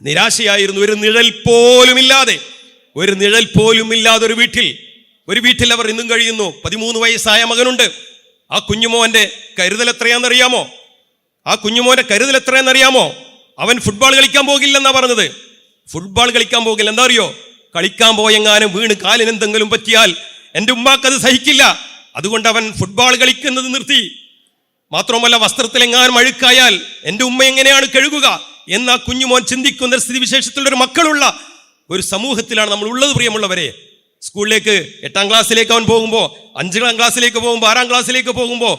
നിരാശയായിരുന്നു. ഒരു നിഴൽ പോലുമില്ലാതെ ഒരു വീട്ടിൽ അവർ ഇന്നും കഴിയുന്നു. 13 വയസ്സായ മകനുണ്ട്. ആ കുഞ്ഞുമോന്റെ കരുതൽ എത്രയാണെന്നറിയാമോ? അവൻ ഫുട്ബോൾ കളിക്കാൻ പോകില്ലെന്നാ പറഞ്ഞത്. ഫുട്ബോൾ കളിക്കാൻ പോകില്ല. എന്താ അറിയോ? കളിക്കാൻ പോയെങ്ങാനും വീണ് കാലിന് എന്തെങ്കിലും പറ്റിയാൽ എൻ്റെ ഉമ്മാക്കത് സഹിക്കില്ല. അതുകൊണ്ട് അവൻ ഫുട്ബോൾ കളിക്കുന്നത് നിർത്തി. മാത്രമല്ല, വസ്ത്രത്തിലെങ്ങാനും അഴുക്കായാൽ എൻ്റെ ഉമ്മ എങ്ങനെയാണ് കഴുകുക എന്ന് ആ കുഞ്ഞുമോൻ ചിന്തിക്കുന്ന സ്ഥിതിവിശേഷത്തിലുള്ള ഒരു മക്കളുള്ള ഒരു സമൂഹത്തിലാണ് നമ്മൾ ഉള്ളത്. പ്രിയമുള്ളവരെ, സ്കൂളിലേക്ക് 8ാം ക്ലാസ്സിലേക്ക് അവൻ പോകുമ്പോൾ, 5ാം ക്ലാസ്സിലേക്ക് പോകുമ്പോൾ, 6ാം ക്ലാസ്സിലേക്ക് പോകുമ്പോൾ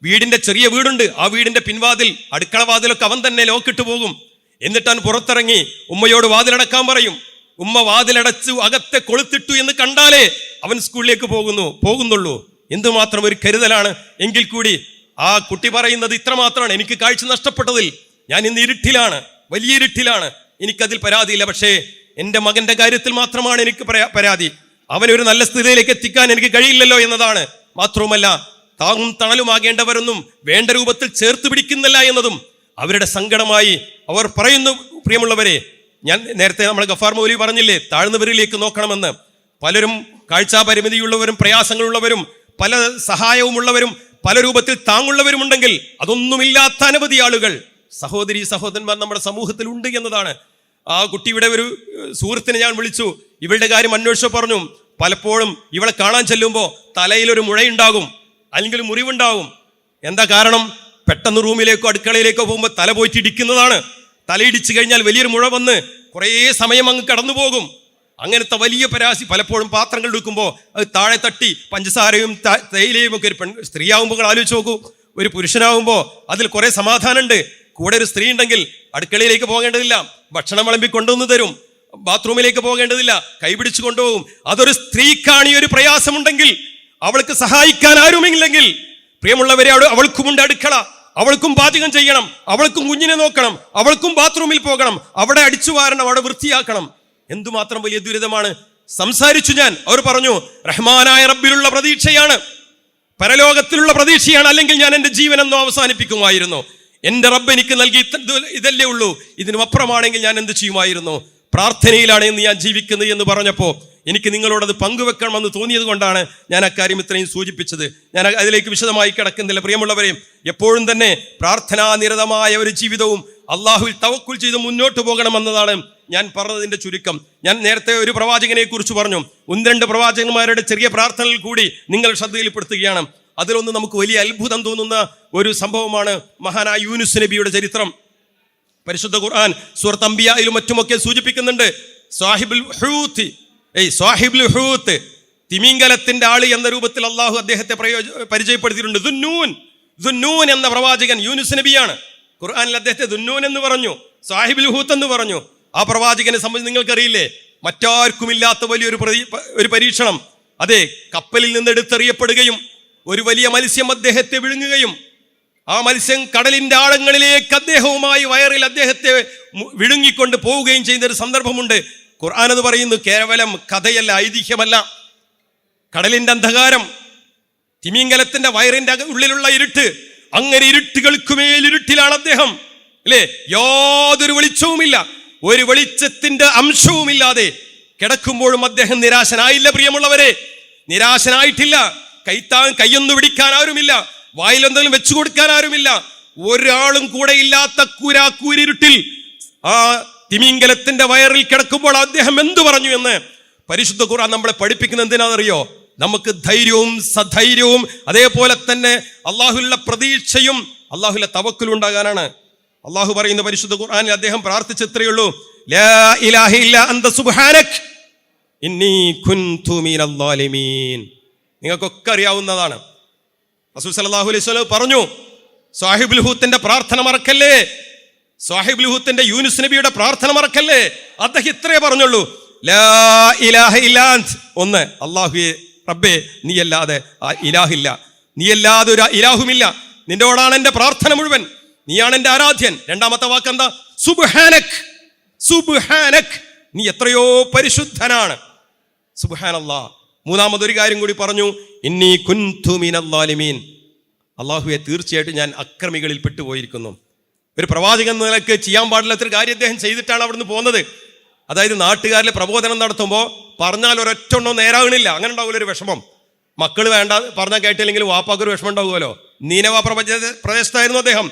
വീടിൻ്റെ ചെറിയ വീടുണ്ട്. ആ വീടിൻ്റെ പിൻവാതിൽ, അടുക്കള വാതിലൊക്കെ അവൻ തന്നെ ലോക്കിട്ട് പോകും. എന്നിട്ട് അവൻ പുറത്തിറങ്ങി ഉമ്മയോട് വാതിലടക്കാൻ പറയും. ഉമ്മ വാതിലടച്ച് അകത്തെ കൊളുത്തിട്ടു എന്ന് കണ്ടാലേ അവൻ സ്കൂളിലേക്ക് പോകുന്നുള്ളൂ. എന്തുമാത്രം ഒരു കരുതലാണ്. എങ്കിൽ കൂടി ആ കുട്ടി പറയുന്നത് ഇത്രമാത്രമാണ്: എനിക്ക് കാഴ്ച നഷ്ടപ്പെട്ടതിൽ ഞാൻ ഇന്ന് വലിയ ഇരുട്ടിലാണ്, എനിക്കതിൽ പരാതിയില്ല. പക്ഷേ എൻ്റെ മകന്റെ കാര്യത്തിൽ മാത്രമാണ് എനിക്ക് പരാതി. അവനൊരു നല്ല സ്ഥിതിയിലേക്ക് എത്തിക്കാൻ എനിക്ക് കഴിയില്ലല്ലോ എന്നതാണ്. മാത്രവുമല്ല, താങ്ങും തണലുമാകേണ്ടവരൊന്നും വേണ്ട രൂപത്തിൽ ചേർത്ത് പിടിക്കുന്നില്ല എന്നതും അവരുടെ സങ്കടമായി അവർ പറയുന്നു. പ്രിയമുള്ളവരെ, ഞാൻ നേരത്തെ നമ്മൾ ഗഫാർ മൗലവി പറഞ്ഞില്ലേ, താഴ്ന്നവരിലേക്ക് നോക്കണമെന്ന്. പലരും കാഴ്ചാ പരിമിതിയുള്ളവരും പ്രയാസങ്ങളുള്ളവരും പല സഹായവുമുള്ളവരും പല രൂപത്തിൽ താങ്ങുള്ളവരുമുണ്ടെങ്കിൽ അതൊന്നുമില്ലാത്ത അനവധി ആളുകൾ, സഹോദരന്മാർ നമ്മുടെ സമൂഹത്തിൽ ഉണ്ട് എന്നതാണ്. ആ കുട്ടിയുടെ ഒരു സുഹൃത്തിനെ ഞാൻ വിളിച്ചു. ഇവളുടെ കാര്യം അന്വേഷിച്ചു പറഞ്ഞു. പലപ്പോഴും ഇവളെ കാണാൻ ചെല്ലുമ്പോൾ തലയിലൊരു മുഴയുണ്ടാകും, അല്ലെങ്കിൽ മുറിവുണ്ടാകും. എന്താ കാരണം? പെട്ടെന്ന് റൂമിലേക്കോ അടുക്കളയിലേക്കോ പോകുമ്പോൾ തല പോയിട്ട് ഇടിക്കുന്നതാണ്. തലയിടിച്ചു കഴിഞ്ഞാൽ വലിയൊരു മുഴ വന്ന് കുറേ സമയം അങ്ങ് കടന്നു പോകും. അങ്ങനത്തെ വലിയ പരാതി. പലപ്പോഴും പാത്രങ്ങൾ എടുക്കുമ്പോൾ അത് താഴെ തട്ടി പഞ്ചസാരയും തേയിലയും ഒക്കെ. ഒരു സ്ത്രീയാവുമ്പോൾ ആലോചിച്ച് നോക്കൂ, ഒരു പുരുഷനാവുമ്പോൾ അതിൽ കുറെ സമാധാനമുണ്ട്. കൂടെ ഒരു സ്ത്രീ ഉണ്ടെങ്കിൽ അടുക്കളയിലേക്ക് പോകേണ്ടതില്ല, ഭക്ഷണം വിളമ്പി കൊണ്ടുവന്ന് തരും. ബാത്റൂമിലേക്ക് പോകേണ്ടതില്ല, കൈപിടിച്ചു കൊണ്ടുപോകും. അതൊരു സ്ത്രീക്കാണ് ഈ ഒരു പ്രയാസമുണ്ടെങ്കിൽ, അവൾക്ക് സഹായിക്കാൻ ആരുമില്ലെങ്കിൽ, പ്രിയമുള്ളവരെ, അവൾക്കുമുണ്ട് അടുക്കള, അവൾക്കും പാചകം ചെയ്യണം, അവൾക്കും കുഞ്ഞിനെ നോക്കണം, അവൾക്കും ബാത്റൂമിൽ പോകണം, അവിടെ അടിച്ചു വാരണം, അവിടെ വൃത്തിയാക്കണം. എന്തുമാത്രം വലിയ ദുരിതമാണ്. സംസാരിച്ചു ഞാൻ. അവർ പറഞ്ഞു, റഹ്മാനായ റബ്ബിലുള്ള പ്രതീക്ഷയാണ്, പരലോകത്തിലുള്ള പ്രതീക്ഷയാണ്, അല്ലെങ്കിൽ ഞാൻ എൻ്റെ ജീവനെന്നോ അവസാനിപ്പിക്കുമായിരുന്നു. എൻ്റെ റബ്ബ് എനിക്ക് നൽകി ഇതല്ലേ ഉള്ളൂ, ഇതിനുമപ്പുറമാണെങ്കിൽ ഞാൻ എന്ത് ചെയ്യുമായിരുന്നു? പ്രാർത്ഥനയിലാണ് ഇന്ന് ഞാൻ ജീവിക്കുന്നത് എന്ന് പറഞ്ഞപ്പോൾ എനിക്ക് നിങ്ങളോടത് പങ്കുവെക്കണമെന്ന് തോന്നിയത് കൊണ്ടാണ് ഞാൻ അക്കാര്യം ഇത്രയും സൂചിപ്പിച്ചത്. ഞാൻ അതിലേക്ക് വിശദമായി കിടക്കുന്നില്ല. പ്രിയമുള്ളവരെ, എപ്പോഴും തന്നെ പ്രാർത്ഥനാനിരതമായ ഒരു ജീവിതവും അള്ളാഹുവിൽ തവക്കുൽ ചെയ്ത് മുന്നോട്ട് പോകണമെന്നതാണ് ഞാൻ പറഞ്ഞതിൻ്റെ ചുരുക്കം. ഞാൻ നേരത്തെ ഒരു പ്രവാചകനെ കുറിച്ച് പറഞ്ഞു. 1-2 പ്രവാചകന്മാരുടെ ചെറിയ പ്രാർത്ഥനയിൽ കൂടി നിങ്ങൾ ശ്രദ്ധയിൽപ്പെടുത്തുകയാണ്. അതിലൊന്ന് നമുക്ക് വലിയ അത്ഭുതം തോന്നുന്ന ഒരു സംഭവമാണ് മഹാനായ യൂനുസ് നബിയുടെ ചരിത്രം. പരിശുദ്ധ ഖുർആൻ സൂറത്ത് അംബിയായിലും മറ്റുമൊക്കെ സൂചിപ്പിക്കുന്നുണ്ട്. സാഹിബുൽ ഹൂത്ത്, തിമിംഗലത്തിന്റെ ആള് എന്ന രൂപത്തിൽ അള്ളാഹു അദ്ദേഹത്തെ പരിചയപ്പെടുത്തിയിട്ടുണ്ട്. ദുന്നൂൻ എന്ന പ്രവാചകൻ യൂനുസ് നബിയാണ്. ഖുർആനിൽ അദ്ദേഹത്തെ ദുന്നൂൻ എന്ന് പറഞ്ഞു, സാഹിബുൽ ഹൂത്ത് എന്ന് പറഞ്ഞു. ആ പ്രവാചകനെ സംബന്ധിച്ച് നിങ്ങൾക്കറിയില്ലേ, മറ്റാർക്കുമില്ലാത്ത വലിയൊരു പരീക്ഷണം. അതെ, കപ്പലിൽ നിന്ന് എടുത്തെറിയപ്പെടുകയും ഒരു വലിയ മത്സ്യം അദ്ദേഹത്തെ വിഴുങ്ങുകയും ആ മത്സ്യം കടലിന്റെ ആഴങ്ങളിലേക്ക് അദ്ദേഹവുമായി വയറിൽ അദ്ദേഹത്തെ വിഴുങ്ങിക്കൊണ്ട് പോവുകയും ചെയ്യുന്ന ഒരു സന്ദർഭമുണ്ട്. ഖുർആൻ എന്ന് പറയുന്നു കേവലം കഥയല്ല, ഐതിഹ്യമല്ല. കടലിന്റെ അന്ധകാരം, തിമിംഗലത്തിന്റെ വയറിന്റെ ഉള്ളിലുള്ള ഇരുട്ട്, അങ്ങനെ ഇരുട്ടുകൾക്കുമേൽ ഇരുട്ടിലാണ് അദ്ദേഹം, അല്ലേ? യാതൊരു വെളിച്ചവുമില്ല, ഒരു വെളിച്ചത്തിന്റെ അംശവുമില്ലാതെ കിടക്കുമ്പോഴും അദ്ദേഹം നിരാശനായില്ല. പ്രിയമുള്ളവരെ, നിരാശനായിട്ടില്ല. കൈയൊന്നു പിടിക്കാൻ ആരുമില്ല, വായിലെന്തെങ്കിലും വെച്ചു കൊടുക്കാൻ ആരുമില്ല, ഒരാളും കൂടെ ഇല്ലാത്ത കൂരിരുട്ടിൽ ആ തിമിംഗലത്തിന്റെ വയറിൽ കിടക്കുമ്പോൾ അദ്ദേഹം എന്തു പറഞ്ഞു എന്ന് പരിശുദ്ധ ഖുർആൻ നമ്മളെ പഠിപ്പിക്കുന്നത് എന്തിനാണെന്നറിയോ? നമുക്ക് ധൈര്യവും സധൈര്യവും അതേപോലെ തന്നെ അള്ളാഹുവിലുള്ള പ്രതീക്ഷയും അള്ളാഹുവിലെ തവക്കുലും ഉണ്ടാകാനാണ്. അള്ളാഹു പറയുന്ന പരിശുദ്ധ ഖുർആനിൽ അദ്ദേഹം പ്രാർത്ഥിച്ചത്രയുള്ളൂ, ലാ ഇലാഹ ഇല്ലാ അന്ത സുബ്ഹാനക് ഇന്നി കുൻതു മിനൽ ളാലിമീൻ. നിങ്ങൾക്കൊക്കെ അറിയാവുന്നതാണ്. റസൂൽ സല്ലല്ലാഹു അലൈഹി വസല്ലം പറഞ്ഞു, സാഹിബുൽ ഹൂത്തിന്റെ പ്രാർത്ഥന മറക്കല്ലേ, സാഹിബുൽ ഹൂത്തിന്റെ യൂനുസ് നബിയുടെ പ്രാർത്ഥന മറക്കല്ലേ. അദ്ദേഹം ഇത്രേ പറഞ്ഞുള്ളൂ, ലാ ഇലാഹ ഇല്ലാ അന്ത്. ഒന്ന്, അല്ലാഹുവേ റബ്ബേ, നീയല്ലാതെ ഇലാഹില്ല, നീയല്ലാതെ ഒരു ഇലാഹുമില്ല, നിന്റോടാണ് എൻ്റെ പ്രാർത്ഥന മുഴുവൻ, നീയാണ് എൻ്റെ ആരാധ്യൻ. രണ്ടാമത്തെ വാക്കെന്താ? സുബ്ഹാനക്, സുബ്ഹാനക്, നീ എത്രയോ പരിശുദ്ധനാണ്. സുബ്ഹാനല്ലാഹ്. മൂന്നാമതൊരു കാര്യം കൂടി പറഞ്ഞു, ഇന്നി കുൻതു മിനൽ ളാലിമീൻ. അല്ലാഹുവേ, തീർച്ചയായിട്ടും ഞാൻ അക്രമികളിൽ പെട്ടുപോയിരിക്കുന്നു. ഒരു പ്രവാചകൻ എന്ന നിലക്ക് ചെയ്യാൻ പാടില്ലാത്തൊരു കാര്യം അദ്ദേഹം ചെയ്തിട്ടാണ് അവിടുന്ന് പോകുന്നത്. അതായത് നാട്ടുകാരിലെ പ്രബോധനം നടത്തുമ്പോൾ പറഞ്ഞാൽ ഒരൊറ്റൊന്നും നേരാകണില്ല, അങ്ങനെ ഉണ്ടാവില്ല ഒരു വിഷമം. മക്കൾ വേണ്ട പറഞ്ഞാൽ കേട്ടില്ലെങ്കിലും വാപ്പാക്കൊരു വിഷമം ഉണ്ടാവുമല്ലോ. നീനവ പ്രദേശത്തായിരുന്നു അദ്ദേഹം.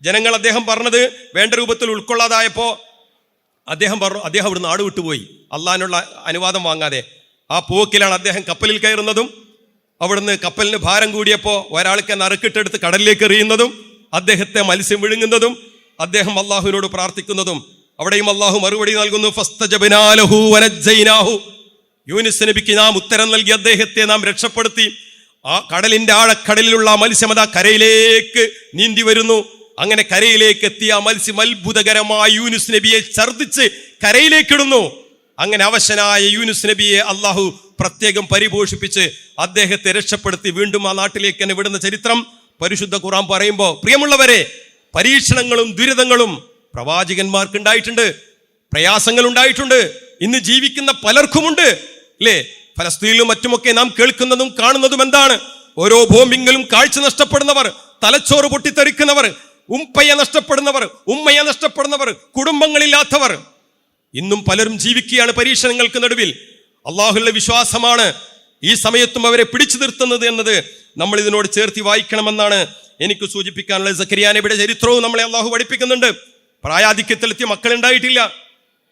ജനങ്ങൾ അദ്ദേഹം പറഞ്ഞത് വേണ്ട രൂപത്തിൽ ഉൾക്കൊള്ളാതായപ്പോൾ അദ്ദേഹം അവിടുന്ന് നാട് വിട്ടുപോയി, അള്ളാഹിനുള്ള അനുവാദം വാങ്ങാതെ. ആ പോക്കിലാണ് അദ്ദേഹം കപ്പലിൽ കയറുന്നതും അവിടുന്ന് കപ്പലിന് ഭാരം കൂടിയപ്പോൾ ഒരാൾക്ക് നറുക്കിട്ടെടുത്ത് കടലിലേക്ക് എറിയുന്നതും അദ്ദേഹത്തെ മത്സ്യം വിഴുങ്ങുന്നതും അദ്ദേഹം അള്ളാഹുവിനോട് പ്രാർത്ഥിക്കുന്നതും. അവിടെയും അള്ളാഹു മറുപടി നൽകുന്നു, ഫസ്തജബ്നാ ലഹു വനജ്ജയ്നാഹു. യൂനുസ് നബിക്ക് നാം ഉത്തരം നൽകി അദ്ദേഹത്തെ നാം രക്ഷപ്പെടുത്തി. ആ കടലിന്റെ ആഴക്കടലിലുള്ള മത്സ്യം അതാ കരയിലേക്ക് നീന്തി വരുന്നു. അങ്ങനെ കരയിലേക്ക് എത്തിയ മത്സ്യം അത്ഭുതകരമായ യൂനുസ് നബിയെ ഛർദ്ദിച്ച് കരയിലേക്കിടുന്നു. അങ്ങനെ അവശനായ യൂനുസ് നബിയെ അള്ളാഹു പ്രത്യേകം പരിപോഷിപ്പിച്ച് അദ്ദേഹത്തെ രക്ഷപ്പെടുത്തി വീണ്ടും ആ നാട്ടിലേക്ക് തന്നെ വിടുന്ന ചരിത്രം പരിശുദ്ധ ഖുർആൻ പറയുമ്പോൾ, പ്രിയമുള്ളവരെ, പരീക്ഷണങ്ങളും ദുരിതങ്ങളും പ്രവാചകന്മാർക്ക് ഉണ്ടായിട്ടുണ്ട്, പ്രയാസങ്ങൾ ഉണ്ടായിട്ടുണ്ട്, ഇന്ന് ജീവിക്കുന്ന പലർക്കുമുണ്ട്, അല്ലേ? ഫലസ്തീനിലും മറ്റുമൊക്കെ നാം കേൾക്കുന്നതും കാണുന്നതും എന്താണ്? ഓരോ ബോംബിങ്ങിലും കാഴ്ച നഷ്ടപ്പെടുന്നവർ, തലച്ചോറ് പൊട്ടിത്തെറിക്കുന്നവർ, ഉമ്മയെ നഷ്ടപ്പെടുന്നവർ, കുടുംബങ്ങളില്ലാത്തവർ, ഇന്നും പലരും ജീവിക്കുകയാണ് പരീക്ഷണങ്ങൾക്ക് നടുവിൽ. അള്ളാഹുവിന്റെ വിശ്വാസമാണ് ഈ സമയത്തും അവരെ പിടിച്ചു നിർത്തുന്നത് എന്നത് നമ്മൾ ഇതിനോട് ചേർത്തി വായിക്കണമെന്നാണ് എനിക്ക് സൂചിപ്പിക്കാനുള്ളത്. സക്കരിയ നബിയുടെ ചരിത്രവും നമ്മളെ അള്ളാഹു പഠിപ്പിക്കുന്നുണ്ട്. പ്രായാധിക്യത്തിലെത്തിയ മക്കളുണ്ടായിട്ടില്ല,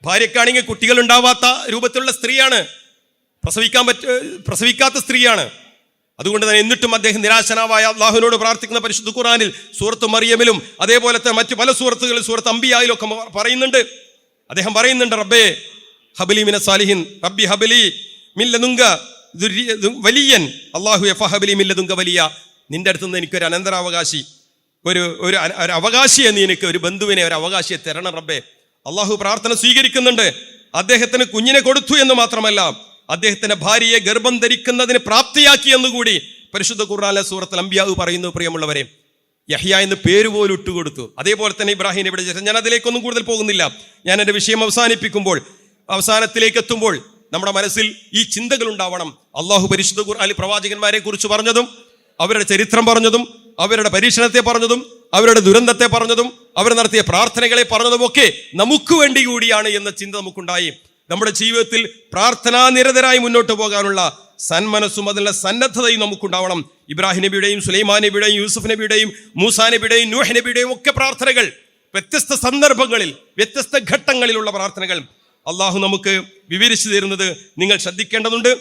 ഭാര്യക്കാണെങ്കിൽ കുട്ടികൾ ഉണ്ടാവാത്ത രൂപത്തിലുള്ള സ്ത്രീയാണ്, പ്രസവിക്കാത്ത സ്ത്രീയാണ്. അതുകൊണ്ട് തന്നെ എന്നിട്ടും അദ്ദേഹം നിരാശനാവായ അള്ളാഹുവിനോട് പ്രാർത്ഥിക്കുന്ന പരിശുദ്ധ ഖുർആനിൽ സൂറത്ത് മറിയമിലും അതേപോലത്തെ മറ്റു പല സൂറത്തുകളിൽ സൂറത്ത് അംബിയായിലും ഒക്കെ പറയുന്നുണ്ട്. അദ്ദേഹം പറയുന്നുണ്ട്, റബ്ബേ ഹബലി മിന സാലിഹിൻ, റബ്ബി ഹബലി മിൻ ലദുങ്ക വലിയൻ, അല്ലാഹുവേ ഫഹബലി മിൻ ലദുങ്ക വലിയ. നിന്റെ അടുത്ത് നിന്ന് എനിക്കൊരു അനന്തരാവകാശി, ഒരു അവകാശിയെ, നീ എനിക്ക് ഒരു ബന്ധുവിനെ, ഒരു അവകാശിയെ തരണം റബ്ബേ. അള്ളാഹു പ്രാർത്ഥന സ്വീകരിക്കുന്നുണ്ട്. അദ്ദേഹത്തിന് കുഞ്ഞിനെ കൊടുത്തു എന്ന് മാത്രമല്ല, അദ്ദേഹത്തിന്റെ ഭാര്യയെ ഗർഭം ധരിക്കുന്നതിന് പ്രാപ്തിയാക്കി എന്നുകൂടി പരിശുദ്ധ ഖുർആനിലെ സൂറത്തുൽ അംബിയാ പറയുന്നു. പ്രിയമുള്ളവരെ, യഹ്യ എന്ന് പേര് പോലും ഇട്ടുകൊടുത്തു. അതേപോലെ തന്നെ ഇബ്രാഹിം ഇവിടെ, ഞാൻ അതിലേക്കൊന്നും കൂടുതൽ പോകുന്നില്ല. ഞാൻ എൻ്റെ വിഷയം അവസാനത്തിലേക്ക് എത്തുമ്പോൾ നമ്മുടെ മനസ്സിൽ ഈ ചിന്തകൾ ഉണ്ടാവണം. അള്ളാഹു പരിശുദ്ധ ഖുർആനിൽ പ്രവാചകന്മാരെ കുറിച്ച് പറഞ്ഞതും അവരുടെ ചരിത്രം പറഞ്ഞതും അവരുടെ പരീക്ഷണത്തെ പറഞ്ഞതും അവരുടെ ദുരന്തത്തെ പറഞ്ഞതും അവർ നടത്തിയ പ്രാർത്ഥനകളെ പറഞ്ഞതുമൊക്കെ നമുക്ക് വേണ്ടി കൂടിയാണ് എന്ന ചിന്ത നമുക്കുണ്ടായി. നമ്മുടെ ജീവിതത്തിൽ പ്രാർത്ഥനാ നിരതരായി മുന്നോട്ട് പോകാനുള്ള സന്മനസ്സും അതിനുള്ള സന്നദ്ധതയും നമുക്കുണ്ടാവണം. ഇബ്രാഹിം നബിയുടെയും സുലൈമാൻ നബിയുടെയും യൂസുഫ് നബിയുടെയും മൂസാ നബിയുടെയും നൂഹ് നബിയുടെയും ഒക്കെ പ്രാർത്ഥനകൾ വ്യത്യസ്ത സന്ദർഭങ്ങളിൽ വ്യത്യസ്ത ഘട്ടങ്ങളിലുള്ള പ്രാർത്ഥനകൾ അള്ളാഹു നമുക്ക് വിവരിച്ചു തരുന്നത് നിങ്ങൾ ശ്രദ്ധിക്കേണ്ടതുണ്ട്.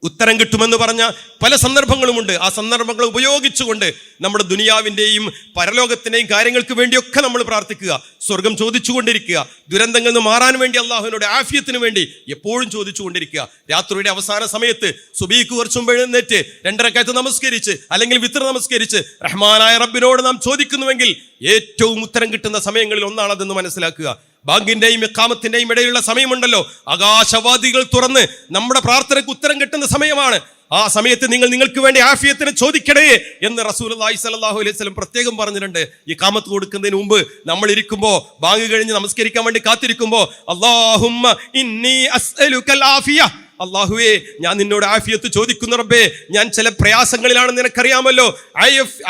ഉത്തരം കിട്ടുമെന്ന് പറഞ്ഞ പല സന്ദർഭങ്ങളുമുണ്ട്. ആ സന്ദർഭങ്ങൾ ഉപയോഗിച്ചുകൊണ്ട് നമ്മുടെ ദുനിയാവിൻ്റെയും പരലോകത്തിൻ്റെയും കാര്യങ്ങൾക്ക് വേണ്ടിയൊക്കെ നമ്മൾ പ്രാർത്ഥിക്കുക, സ്വർഗം ചോദിച്ചുകൊണ്ടിരിക്കുക, ദുരന്തങ്ങളിൽ നിന്ന് മാറാൻ വേണ്ടി അള്ളാഹുവിനോട് ആഫിയത്തിന് വേണ്ടി എപ്പോഴും ചോദിച്ചുകൊണ്ടിരിക്കുക. രാത്രിയുടെ അവസാന സമയത്ത് സുബീക്ക് കുറച്ച് മുമ്പ് എഴുന്നേറ്റ് 2 റക്അത്ത് നമസ്കരിച്ച് അല്ലെങ്കിൽ വിത്ർ നമസ്കരിച്ച് റഹ്മാനായ റബ്ബിനോട് നാം ചോദിക്കുന്നുവെങ്കിൽ ഏറ്റവും ഉത്തരം കിട്ടുന്ന സമയങ്ങളിൽ ഒന്നാണതെന്ന് മനസ്സിലാക്കുക. ബാങ്കിന്റെയും ഇഖാമത്തിന്റെയും ഇടയിലുള്ള സമയമുണ്ടല്ലോ, ആകാശവാദികൾ തുറന്ന് നമ്മുടെ പ്രാർത്ഥനയ്ക്ക് ഉത്തരം കിട്ടുന്ന സമയമാണ്. ആ സമയത്ത് നിങ്ങൾക്ക് വേണ്ടി ആഫിയത്തിന് ചോദിക്കണേ എന്ന് റസൂലുള്ളാഹി സ്വല്ലല്ലാഹു അലൈഹി വസല്ലം പ്രത്യേകം പറഞ്ഞിട്ടുണ്ട്. ഇഖാമത്ത് കൊടുക്കുന്നതിന് മുമ്പ് നമ്മൾ ഇരിക്കുമ്പോൾ, ബാങ്ക് കഴിഞ്ഞ് നമസ്കരിക്കാൻ വേണ്ടി കാത്തിരിക്കുമ്പോൾ, അല്ലാഹുമ്മ ഇന്നി അസ്അലുക്കൽ ആഫിയ, അള്ളാഹുവേ ഞാൻ നിന്നോട് ആഫിയത്ത് ചോദിക്കുന്നു റബ്ബേ, ഞാൻ ചില പ്രയാസങ്ങളിലാണെന്ന് നിനക്കറിയാമല്ലോ,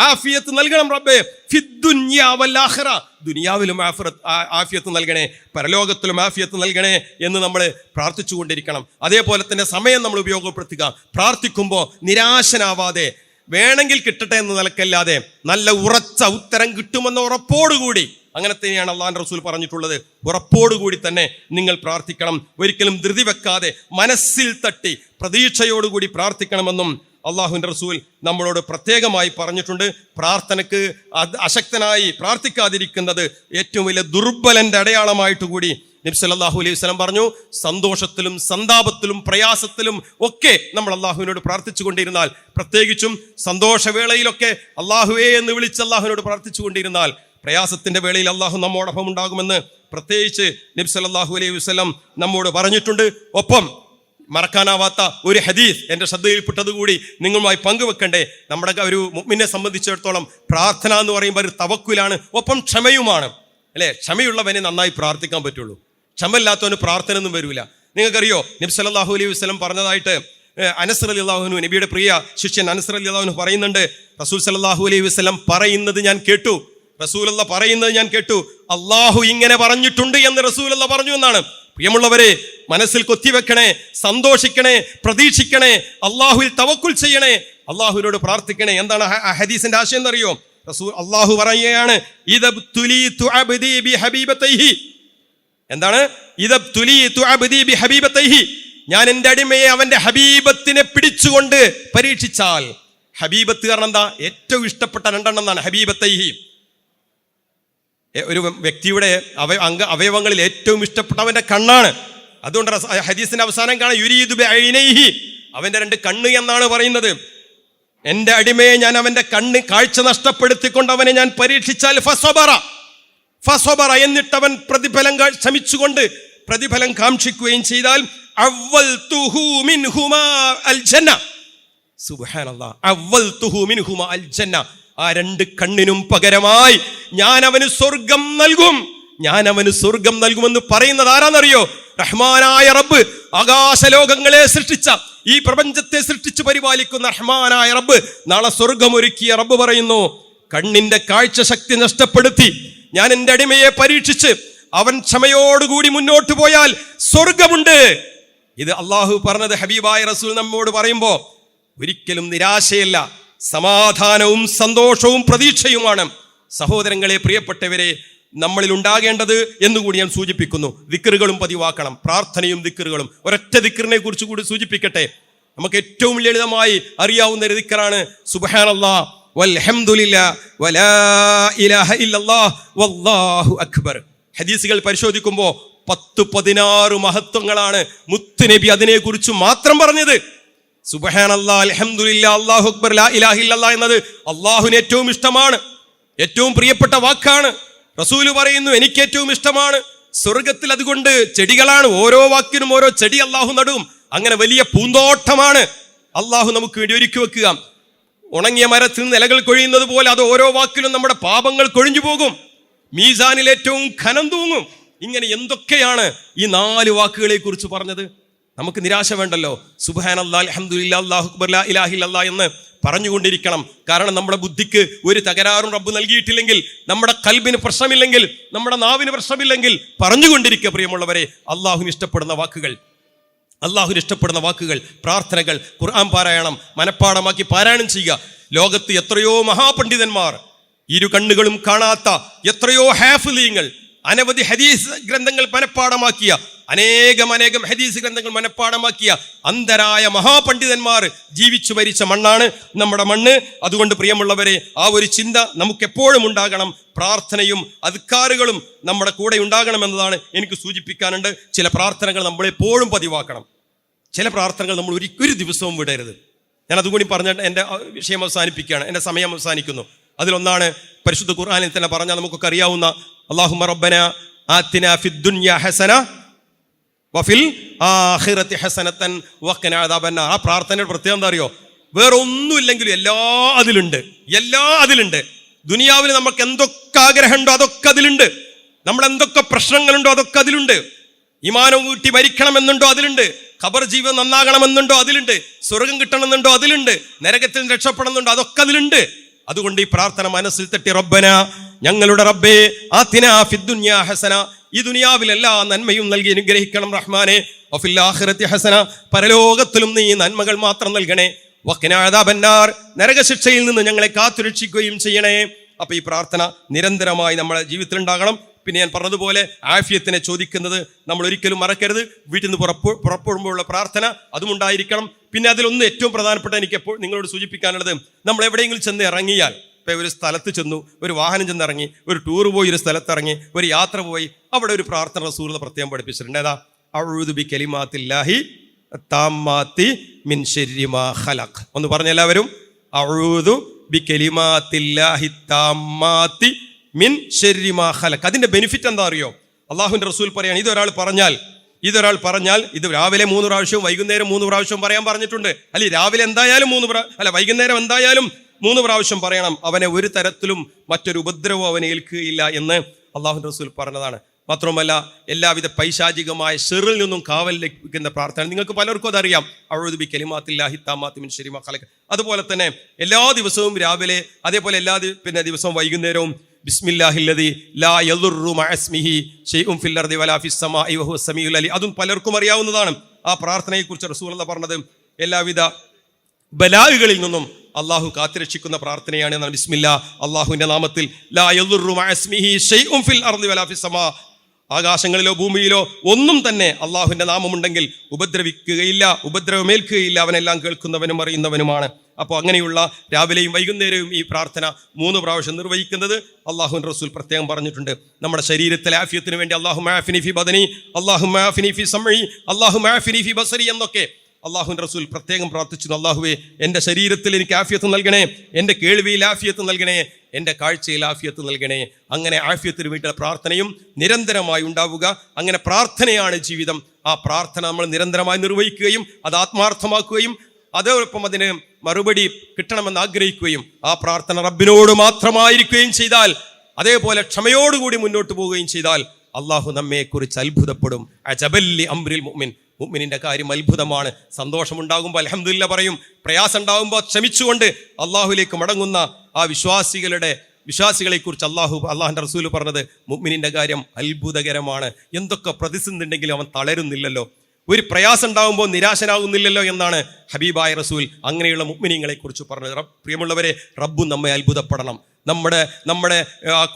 ആഫിയത്ത് നൽകണം റബ്ബേ, ഫിദ്ദുനിയ വൽ ആഖിറ, ദുനിയാവിലും ആഫിയത്ത് നൽകണേ, പരലോകത്തിലും ആഫിയത്ത് നൽകണേ എന്ന് നമ്മൾ പ്രാർത്ഥിച്ചുകൊണ്ടിരിക്കണം. അതേപോലെ തന്നെ സമയം നമ്മൾ ഉപയോഗപ്പെടുത്തുക. പ്രാർത്ഥിക്കുമ്പോൾ നിരാശനാവാതെ, വേണമെങ്കിൽ കിട്ടട്ടെ എന്ന് നിലക്കല്ലാതെ നല്ല ഉറച്ച ഉത്തരം കിട്ടുമെന്ന ഉറപ്പോടുകൂടി, അങ്ങനെ തന്നെയാണ് അള്ളാഹുവിന്റെ റസൂൽ പറഞ്ഞിട്ടുള്ളത്, ഉറപ്പോടുകൂടി തന്നെ നിങ്ങൾ പ്രാർത്ഥിക്കണം. ഒരിക്കലും ധൃതി വെക്കാതെ മനസ്സിൽ തട്ടി പ്രതീക്ഷയോടുകൂടി പ്രാർത്ഥിക്കണമെന്നും അള്ളാഹുവിന്റെ റസൂൽ നമ്മളോട് പ്രത്യേകമായി പറഞ്ഞിട്ടുണ്ട്. പ്രാർത്ഥനയ്ക്ക് അശക്തനായി പ്രാർത്ഥിക്കാതിരിക്കുന്നത് ഏറ്റവും വലിയ ദുർബലന്റെ അടയാളമായിട്ട് കൂടി നബി സല്ലല്ലാഹു അലൈഹി വസല്ലം പറഞ്ഞു. സന്തോഷത്തിലും സന്താപത്തിലും പ്രയാസത്തിലും ഒക്കെ നമ്മൾ അള്ളാഹുവിനോട് പ്രാർത്ഥിച്ചു കൊണ്ടിരുന്നാൽ, പ്രത്യേകിച്ചും സന്തോഷവേളയിലൊക്കെ അള്ളാഹുവേ എന്ന് വിളിച്ച് അള്ളാഹുവിനോട് പ്രാർത്ഥിച്ചു കൊണ്ടിരുന്നാൽ, പ്രയാസത്തിന്റെ വേളയിൽ അള്ളാഹു നമ്മോടൊപ്പം ഉണ്ടാകുമെന്ന് പ്രത്യേകിച്ച് നബി സല്ലല്ലാഹു അലൈഹി വസല്ലം നമ്മോട് പറഞ്ഞിട്ടുണ്ട്. ഒപ്പം മറക്കാനാവാത്ത ഒരു ഹദീസ് എൻ്റെ ശ്രദ്ധയിൽപ്പെട്ടത് കൂടി നിങ്ങളുമായി പങ്കുവെക്കണ്ടേ. നമ്മുടെ ഒരു മുഅ്മിനെ സംബന്ധിച്ചിടത്തോളം പ്രാർത്ഥന എന്ന് പറയുമ്പോൾ ഒരു തവക്കുലാണ്, ഒപ്പം ക്ഷമയുമാണ്, അല്ലേ? ക്ഷമയുള്ളവനെ നന്നായി പ്രാർത്ഥിക്കാൻ പറ്റുള്ളൂ. ക്ഷമയില്ലാത്തവന് പ്രാർത്ഥന ഒന്നും വരില്ല. നിങ്ങൾക്കറിയോ, നബി സല്ലല്ലാഹു അലൈഹി വസല്ലം പറഞ്ഞതായിട്ട് അനസ് റളിയല്ലാഹു അൻഹു, നബിയുടെ പ്രിയ ശിഷ്യൻ അനസ് റളിയല്ലാഹു അൻഹു പറയുന്നുണ്ട്, റസൂൽ സല്ലല്ലാഹു അലൈഹി വസല്ലം പറയുന്നത് ഞാൻ കേട്ടു, റസൂലുള്ള പറയുന്നത് ഞാൻ കേട്ടു, അള്ളാഹു ഇങ്ങനെ പറഞ്ഞിട്ടുണ്ട് എന്ന് റസൂലുള്ള പറഞ്ഞു എന്നാണ്. പ്രിയമുള്ളവരെ, മനസ്സിൽ കൊത്തിവെക്കണേ, സന്തോഷിക്കണേ, പ്രതീക്ഷിക്കണേ, അള്ളാഹുവിൽ തവക്കുൽ ചെയ്യണേ, അള്ളാഹുവിനോട് പ്രാർത്ഥിക്കണേ. എന്താണ് ആ ഹദീസിന്റെ ആശയം എന്നറിയോ? അള്ളാഹു പറയുകയാണ്, എന്താണ്? ഞാൻ എൻ്റെ അടിമയെ അവന്റെ ഹബീബത്തിനെ പിടിച്ചുകൊണ്ട് പരീക്ഷിച്ചാൽ. ഹബീബത്ത് കാരണം എന്താ? ഏറ്റവും ഇഷ്ടപ്പെട്ട 2 എന്നാണ് ഹബീബത്തൈഹി. ഒരു വ്യക്തിയുടെ അവയവങ്ങളിൽ ഏറ്റവും ഇഷ്ടപ്പെട്ടവന്റെ കണ്ണാണ്. അതുകൊണ്ട് ഹദീസിന്റെ അവസാനം കാണാൻ യുരീദു ബിഐനൈഹി, അവന്റെ 2 കണ്ണ് എന്നാണ് പറയുന്നത്. എൻ്റെ അടിമയെ ഞാൻ അവന്റെ കാഴ്ച നഷ്ടപ്പെടുത്തിക്കൊണ്ട് അവനെ ഞാൻ പരീക്ഷിച്ചാൽ ഫസബറ, എന്നിട്ടവൻ പ്രതിഫലം ശ്രമിച്ചുകൊണ്ട് പ്രതിഫലം കാക്ഷിക്കുകയും ചെയ്താൽ അവ്വൽതുഹു മിൻഹുമാ അൽ ജന്ന. സുബ്ഹാനല്ലാഹ്, അവ്വൽതുഹു മിൻഹുമാ അൽ ജന്ന. ആ 2 കണ്ണിനും പകരമായി ഞാൻ അവന് സ്വർഗം നൽകും, ഞാൻ അവന് സ്വർഗം നൽകുമെന്ന് പറയുന്നത് ആരാന്നറിയോ? റഹ്മാനായ റബ്ബ്, ആകാശലോകങ്ങളെ സൃഷ്ടിച്ച, ഈ പ്രപഞ്ചത്തെ സൃഷ്ടിച്ചു പരിപാലിക്കുന്ന റഹ്മാനായ റബ്ബ്, നാളെ സ്വർഗം ഒരുക്കിയ റബ്ബ് പറയുന്നു, കണ്ണിന്റെ കാഴ്ച ശക്തി നഷ്ടപ്പെടുത്തി ഞാൻ എൻ്റെ അടിമയെ പരീക്ഷിച്ച് അവൻ ക്ഷമയോടുകൂടി മുന്നോട്ട് പോയാൽ സ്വർഗമുണ്ട്. ഇത് അള്ളാഹു പറഞ്ഞത് ഹബീബായ റസൂൽ നമ്മോട് പറയുമ്പോൾ ഒരിക്കലും നിരാശയല്ല, സമാധാനവും സന്തോഷവും പ്രതീക്ഷയുമാണ്. സഹോദരങ്ങളെ, പ്രിയപ്പെട്ടവരെ, നമ്മളിൽ ഉണ്ടാകേണ്ടത് എന്നുകൂടി ഞാൻ സൂചിപ്പിക്കുന്നു. ദിക്റുകളും പതിവാക്കണം, പ്രാർത്ഥനയും ദിക്റുകളും. ഒരൊറ്റ ദിക്റിനെ കുറിച്ച് കൂടി സൂചിപ്പിക്കട്ടെ. നമുക്ക് ഏറ്റവും ലളിതമായി അറിയാവുന്ന ഒരു ദിക്റാണ് സുബ്ഹാനല്ലാഹ് വൽഹംദുലില്ലാഹ് വലാ ഇലാഹ ഇല്ലല്ലാഹ് വല്ലാഹു അക്ബർ. ഹദീസുകൾ പരിശോധിക്കുമ്പോൾ 10-16 മഹത്വങ്ങളാണ് മുത്തുനബി അതിനെക്കുറിച്ച് മാത്രം പറഞ്ഞത്. സുബ്ഹാനല്ലാഹ്, അൽഹംദുലില്ലാഹ്, അല്ലാഹു അക്ബർ, ലാ ഇലാഹ ഇല്ലല്ലാഹ് എന്നത് അള്ളാഹുവിന് ഏറ്റവും ഇഷ്ടമാണ്, ഏറ്റവും പ്രിയപ്പെട്ട വാക്കാണ്. റസൂല് പറയുന്നു, എനിക്ക് ഏറ്റവും ഇഷ്ടമാണ്. സ്വർഗത്തിൽ അതുകൊണ്ട് ചെടികളാണ്, ഓരോ വാക്കിനും ഓരോ ചെടി അള്ളാഹു നടും. അങ്ങനെ വലിയ പൂന്തോട്ടമാണ് അള്ളാഹു നമുക്ക് വേണ്ടി ഒരുക്കി വെക്കുക. ഉണങ്ങിയ മരത്തിൽ നിന്ന് ഇലകൾ കൊഴിയുന്നത് പോലെ അത് ഓരോ വാക്കിലും നമ്മുടെ പാപങ്ങൾ കൊഴിഞ്ഞു പോകും, മീസാനിൽ ഏറ്റവും ഖനം തൂങ്ങും. ഇങ്ങനെ എന്തൊക്കെയാണ് ഈ 4 വാക്കുകളെ കുറിച്ച് പറഞ്ഞത്? നമുക്ക് നിരാശ വേണ്ടല്ലോ. സുബ്ഹാനല്ലാഹ് അൽഹംദുലില്ലാഹ് അല്ലാഹു അക്ബർ ലാ ഇലാഹ ഇല്ലല്ലാഹ് എന്ന് പറഞ്ഞുകൊണ്ടിരിക്കണം. കാരണം നമ്മുടെ ബുദ്ധിക്ക് ഒരു തകരാറും റബ്ബ് നൽകിയിട്ടില്ലെങ്കിൽ, നമ്മുടെ ഖൽബിന് പ്രശ്നമില്ലെങ്കിൽ, നമ്മുടെ നാവിന് പ്രശ്നമില്ലെങ്കിൽ പറഞ്ഞുകൊണ്ടിരിക്കുക. പ്രിയമുള്ളവരെ, അള്ളാഹുവിന് ഇഷ്ടപ്പെടുന്ന വാക്കുകൾ, പ്രാർത്ഥനകൾ, ഖുർആൻ പാരായണം മനഃപ്പാഠമാക്കി പാരായണം ചെയ്യുക. ലോകത്ത് എത്രയോ മഹാപണ്ഡിതന്മാർ, ഇരു കണ്ണുകളും കാണാത്ത എത്രയോ ഹാഫിളീങ്ങൾ, അനവധി ഹദീസ് ഗ്രന്ഥങ്ങൾ മനഃപ്പാഠമാക്കിയ, അനേകം ഹദീസ് ഗ്രന്ഥങ്ങൾ മനഃപ്പാഠമാക്കിയ അന്ധരായ മഹാപണ്ഡിതന്മാർ ജീവിച്ചു മരിച്ച മണ്ണാണ് നമ്മുടെ മണ്ണ്. അതുകൊണ്ട് പ്രിയമുള്ളവരെ, ആ ഒരു ചിന്ത നമുക്കെപ്പോഴും ഉണ്ടാകണം. പ്രാർത്ഥനയും അദ്കാറുകളും നമ്മുടെ കൂടെ ഉണ്ടാകണമെന്നതാണ് എനിക്ക് സൂചിപ്പിക്കാനുണ്ട്. ചില പ്രാർത്ഥനകൾ നമ്മളെപ്പോഴും പതിവാക്കണം. ചില പ്രാർത്ഥനകൾ നമ്മൾ ഒരു ദിവസവും വിടരുത്. ഞാൻ അതുകൂടി പറഞ്ഞിട്ട് എൻ്റെ വിഷയം അവസാനിപ്പിക്കുകയാണ്, എൻ്റെ സമയം അവസാനിക്കുന്നു. അതിലൊന്നാണ് പരിശുദ്ധ ഖുർആനിൽ തന്നെ പറഞ്ഞാൽ നമുക്കൊക്കെ അറിയാവുന്ന അല്ലാഹുമ്മ റബ്ബന ആതിനാ ഫിദ്ദുനിയ ഹസന വഫിൽ ആഖിറതി ഹസനതൻ വഖിനാ അദാബന്നാർ. ആ പ്രാർത്ഥനയുടെ പ്രത്യേകത എന്താ അറിയോ? വേറെ ഒന്നുമില്ലെങ്കിലും എല്ലാം അതിലുണ്ട്. ദുനിയാവിൽ നമുക്ക് എന്തൊക്കെ ആഗ്രഹമുണ്ടോ അതൊക്കെ അതിലുണ്ട്. നമ്മൾ എന്തൊക്കെ പ്രശ്നങ്ങളുണ്ടോ അതൊക്കെ അതിലുണ്ട്. ഈമാനം കൂട്ടി മരിക്കണമെന്നുണ്ടോ അതിലുണ്ട്. ഖബർ ജീവിതം നന്നാകണമെന്നുണ്ടോ അതിലുണ്ട്. സ്വർഗം കിട്ടണമെന്നുണ്ടോ അതിലുണ്ട്. നരകത്തിൽ രക്ഷപ്പെടണമെന്നുണ്ടോ അതൊക്കെ അതിലുണ്ട്. അതുകൊണ്ട് ഈ പ്രാർത്ഥന മനസ്സിൽ തട്ടി, റബ്ബന, ഞങ്ങളുടെ റബ്ബേ, ആതിനാ ഫിദ്ദുനിയ ഹസന, ഈ ദുനിയാവിൽ എല്ലാ നന്മയും നൽകി അനുഗ്രഹിക്കണം റഹ്മാനെ. വഫിൽ ആഖിറതി ഹസന, പരലോകത്തിലും നീ നന്മകൾ മാത്രം നൽകണേ. വഖിനാ അദാബന്നാർ, നരകശിക്ഷയിൽ നിന്ന് ഞങ്ങളെ കാത്തുരക്ഷിക്കുകയും ചെയ്യണേ. അപ്പൊ ഈ പ്രാർത്ഥന നിരന്തരമായി നമ്മുടെ ജീവിതത്തിൽ ഉണ്ടാകണം. പിന്നെ ഞാൻ പറഞ്ഞതുപോലെ ആഫിയത്തിനെ ചോദിക്കുന്നത് നമ്മൾ ഒരിക്കലും മറക്കരുത്. വീട്ടിൽ നിന്ന് പുറപ്പെടുമ്പോഴുള്ള പ്രാർത്ഥന അതും ഉണ്ടായിരിക്കണം. പിന്നെ അതിലൊന്ന് ഏറ്റവും പ്രധാനപ്പെട്ട എനിക്ക് എപ്പോൾ നിങ്ങളോട് സൂചിപ്പിക്കാനുള്ളത്, നമ്മൾ എവിടെയെങ്കിലും ചെന്ന് ഇറങ്ങിയാൽ, ഇപ്പം ഒരു സ്ഥലത്ത് ചെന്നു, ഒരു വാഹനം ചെന്നിറങ്ങി, ഒരു ടൂർ പോയി, ഒരു സ്ഥലത്തിറങ്ങി, ഒരു യാത്ര പോയി, അവിടെ ഒരു പ്രാർത്ഥന റസൂൽ പ്രത്യേകം പഠിപ്പിച്ചിട്ടുണ്ട്. ഏതാ? അഊദു ബി കലിമാത്തില്ലാഹി താമ്മാത്തി മിൻ ശർരി മാ ഖലഖ്. ഒന്ന് പറഞ്ഞ എല്ലാവരും, അഊദു ബി കലിമാത്തില്ലാഹി താമ്മാത്തി മിൻ ശർരി മാ ഖലഖ്. അതിന്റെ ബെനിഫിറ്റ് എന്താ അറിയോ? അള്ളാഹുവിന്റെ റസൂൽ പറയാണ്, ഇതൊരാൾ പറഞ്ഞാൽ ഇത് രാവിലെ 3 പ്രാവശ്യവും വൈകുന്നേരം 3 പ്രാവശ്യവും പറയാൻ പറഞ്ഞിട്ടുണ്ട്. അല്ലെ, രാവിലെ എന്തായാലും വൈകുന്നേരം എന്തായാലും 3 പ്രാവശ്യം പറയണം. അവനെ ഒരു തരത്തിലും മറ്റൊരു ഉപദ്രവവും അവനെ ഏൽക്കുകയില്ല എന്ന് അള്ളാഹുവിന്റെ റസൂൽ പറഞ്ഞതാണ്. മാത്രമല്ല, എല്ലാവിധ പൈശാചികമായ ഷെറിൽ നിന്നും കാവൽ ലഭിക്കുന്ന പ്രാർത്ഥന നിങ്ങൾക്ക് പലർക്കും അതറിയാം. അഊദു ബി കലിമാത്തില്ലാഹി താമ്മാത്തി മിൻ ശർരി മാ ഖലഖ്. അതുപോലെ തന്നെ എല്ലാ ദിവസവും രാവിലെ, അതേപോലെ എല്ലാ ദിവസവും വൈകുന്നേരവും ബിസ്മില്ലാഹില്ലദി ലാ യദുറു മഅ ഇസ്മിഹി ശൈഉൻ ഫിൽ അർദി വലാ ഫിസ് സമാഇ വഹുവ സമീഉൽ അലീം. അതും പലർക്കും അറിയാവുന്നതാണ്. ആ പ്രാർത്ഥനയെക്കുറിച്ച് റസൂലുള്ളാഹി പറഞ്ഞത് എല്ലാവിധ ബലാകളിൽ നിന്നും അള്ളാഹു കാത്തുരക്ഷിക്കുന്ന പ്രാർത്ഥനയാണ് എന്നാണ്. ബിസ്മില്ലാ, അള്ളാഹുവിന്റെ നാമത്തിൽ, ലാ യദുറു മഅ ഇസ്മിഹി ശൈഉൻ ഫിൽ അർദി വലാ ഫിസ് സമാ, ആകാശങ്ങളിലോ ഭൂമിയിലോ ഒന്നും തന്നെ അള്ളാഹുവിന്റെ നാമമുണ്ടെങ്കിൽ ഉപദ്രവിക്കുകയില്ല, ഉപദ്രവമേൽക്കുകയില്ല. അവനെല്ലാം കേൾക്കുന്നവനും അറിയുന്നവനുമാണ്. അപ്പോൾ അങ്ങനെയുള്ള രാവിലെയും വൈകുന്നേരവും ഈ പ്രാർത്ഥന 3 പ്രാവശ്യം നിർവഹിക്കുന്നത് അള്ളാഹുവിന്റെ റസൂൽ പ്രത്യേകം പറഞ്ഞിട്ടുണ്ട്. നമ്മുടെ ശരീരത്തിലെ ആഫിയത്തിന് വേണ്ടി അല്ലാഹുമ്മ ആഫിനി ഫി ബദനി, അല്ലാഹുമ്മ ആഫിനി ഫി സമഇ, അല്ലാഹുമ്മ ആഫിനി ഫി ബസരി എന്നൊക്കെ അള്ളാഹുവിന്റെ റസൂൽ പ്രത്യേകം പ്രാർത്ഥിച്ചു. അല്ലാഹുവേ, എൻ്റെ ശരീരത്തിൽ എനിക്ക് ആഫിയത്ത് നൽകണേ, എൻ്റെ കേൾവിയിൽ ആഫിയത്ത് നൽകണേ, എൻ്റെ കാഴ്ചയിൽ ആഫിയത്ത് നൽകണേ. അങ്ങനെ ആഫിയത്തിന് വേണ്ടിയുള്ള പ്രാർത്ഥനയും നിരന്തരമായി ഉണ്ടാവുക. അങ്ങനെ പ്രാർത്ഥനയാണ് ജീവിതം. ആ പ്രാർത്ഥന നമ്മൾ നിരന്തരമായി നിർവഹിക്കുകയും അത് ആത്മാർത്ഥമാക്കുകയും അതോടൊപ്പം അതിന് മറുപടി കിട്ടണമെന്ന് ആഗ്രഹിക്കുകയും ആ പ്രാർത്ഥന റബ്ബിനോട് മാത്രമായിരിക്കുകയും ചെയ്താൽ, അതേപോലെ ക്ഷമയോടുകൂടി മുന്നോട്ട് പോവുകയും ചെയ്താൽ അള്ളാഹു നമ്മെക്കുറിച്ച് അത്ഭുതപ്പെടും. അജബല്ലി അംറിൽ മുഅ്മിൻ, മുഅ്മിനിന്റെ കാര്യം അത്ഭുതമാണ്. സന്തോഷമുണ്ടാകുമ്പോൾ അൽഹംദുലില്ലാഹ് പറയും, പ്രയാസം ഉണ്ടാകുമ്പോൾ ക്ഷമിച്ചുകൊണ്ട് അള്ളാഹുലേക്ക് മടങ്ങുന്ന ആ വിശ്വാസികളെ കുറിച്ച് അള്ളാഹുന്റെ റസൂൽ പറഞ്ഞത്, മുഅ്മിനിന്റെ കാര്യം അത്ഭുതകരമാണ്. എന്തൊക്കെ പ്രതിസന്ധി ഉണ്ടെങ്കിലും അവൻ തളരുന്നില്ലല്ലോ, ഒരു പ്രയാസം ഉണ്ടാകുമ്പോൾ നിരാശനാകുന്നില്ലല്ലോ എന്നാണ് ഹബീബായ റസൂൽ അങ്ങനെയുള്ള മുഅ്മിനീങ്ങളെ കുറിച്ച് പറഞ്ഞത്. പ്രിയമുള്ളവരെ, റബ്ബും നമ്മെ അത്ഭുതപ്പെടണം. നമ്മുടെ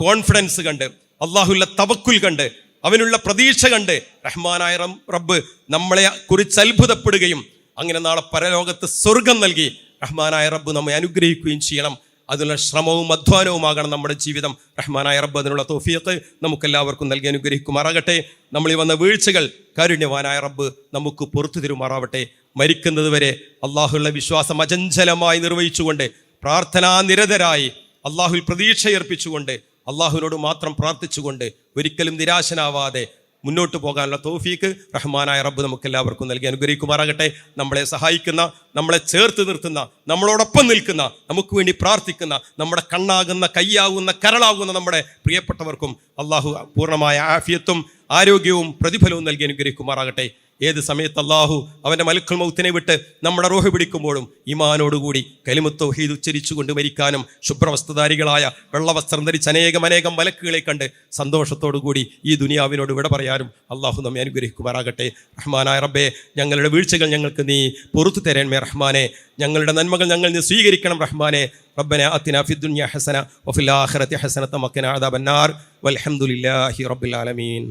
കോൺഫിഡൻസ് കണ്ട്, അള്ളാഹുവിന്റെ തവക്കുൽ കണ്ട്, അവനുള്ള പ്രതീക്ഷ കണ്ട് റഹ്മാനായ റബ്ബ് നമ്മളെ കുറിച്ച് അത്ഭുതപ്പെടുകയും അങ്ങനെ നാളെ പരലോകത്ത് സ്വർഗം നൽകി റഹ്മാനായ റബ്ബ് നമ്മെ അനുഗ്രഹിക്കുകയും ചെയ്യണം. അതിനുള്ള ശ്രമവും അധ്വാനവുമാകണം നമ്മുടെ ജീവിതം. റഹ്മാനായ റബ്ബ് അതിനുള്ള തൗഫീഖ് നമുക്കെല്ലാവർക്കും നൽകി അനുഗ്രഹിക്കുമാറാകട്ടെ. നമ്മൾ ഈ വന്ന വീഴ്ചകൾ കാരുണ്യവാനായ റബ്ബ് നമുക്ക് പുറത്തു തരുമാറാവട്ടെ. മരിക്കുന്നത് വരെ അള്ളാഹുള്ള വിശ്വാസം അചഞ്ചലമായി നിർവഹിച്ചുകൊണ്ട്, പ്രാർത്ഥനാനിരതരായി അള്ളാഹുവിൽ പ്രതീക്ഷയർപ്പിച്ചുകൊണ്ട്, അള്ളാഹുവിനോട് മാത്രം പ്രാർത്ഥിച്ചുകൊണ്ട്, ഒരിക്കലും നിരാശനാവാതെ മുന്നോട്ട് പോകാനുള്ള തൗഫീക്ക് റഹ്മാനായ റബ്ബ് നമുക്കെല്ലാവർക്കും നൽകി അനുഗ്രഹിക്കുമാറാകട്ടെ. നമ്മളെ സഹായിക്കുന്ന, നമ്മളെ ചേർത്ത് നിർത്തുന്ന, നമ്മളോടൊപ്പം നിൽക്കുന്ന, നമുക്ക് വേണ്ടി പ്രാർത്ഥിക്കുന്ന, നമ്മുടെ കണ്ണാകുന്ന, കയ്യാകുന്ന, കരളാകുന്ന നമ്മുടെ പ്രിയപ്പെട്ടവർക്കും അള്ളാഹു പൂർണ്ണമായ ആഫിയത്തും ആരോഗ്യവും പ്രതിഫലവും നൽകി അനുഗ്രഹിക്കുമാറാകട്ടെ. ഏത് സമയത്ത് അള്ളാഹു അവൻ്റെ മലക്കുൽ മൗത്തിനെ വിട്ട് നമ്മുടെ റൂഹ് പിടിക്കുമ്പോഴും ഈമാനോടുകൂടി കലിമത്ത് തൗഹീദ് ഉച്ചരിച്ചുകൊണ്ട് മരിക്കാനും ശുഭ്രവസ്ത്രധാരികളായ വെള്ളവസ്ത്രം ധരിച്ച് അനേകം മലക്കുകളെ കണ്ട് സന്തോഷത്തോടുകൂടി ഈ ദുനിയാവിനോട് വിട പറയാനും അള്ളാഹു നമ്മെ അനുഗ്രഹിക്കുമാറാകട്ടെ. റഹ്മാനായ റബ്ബേ, ഞങ്ങളുടെ വീഴ്ചകൾ ഞങ്ങൾക്ക് നീ പുറത്തു തരണമേ റഹ്മാനെ. ഞങ്ങളുടെ നന്മകൾ ഞങ്ങൾ നീ സ്വീകരിക്കണം റഹ്മാനെ. റബ്ബനാ അത്തിനാ ഫിദ്ദുനിയ ഹസന വഫിൽ ആഖിറതി ഹസനത വഖിനാ അദാബന്നാർ വൽഹംദുലില്ലാഹി റബ്ബിൽ ആലമീൻ.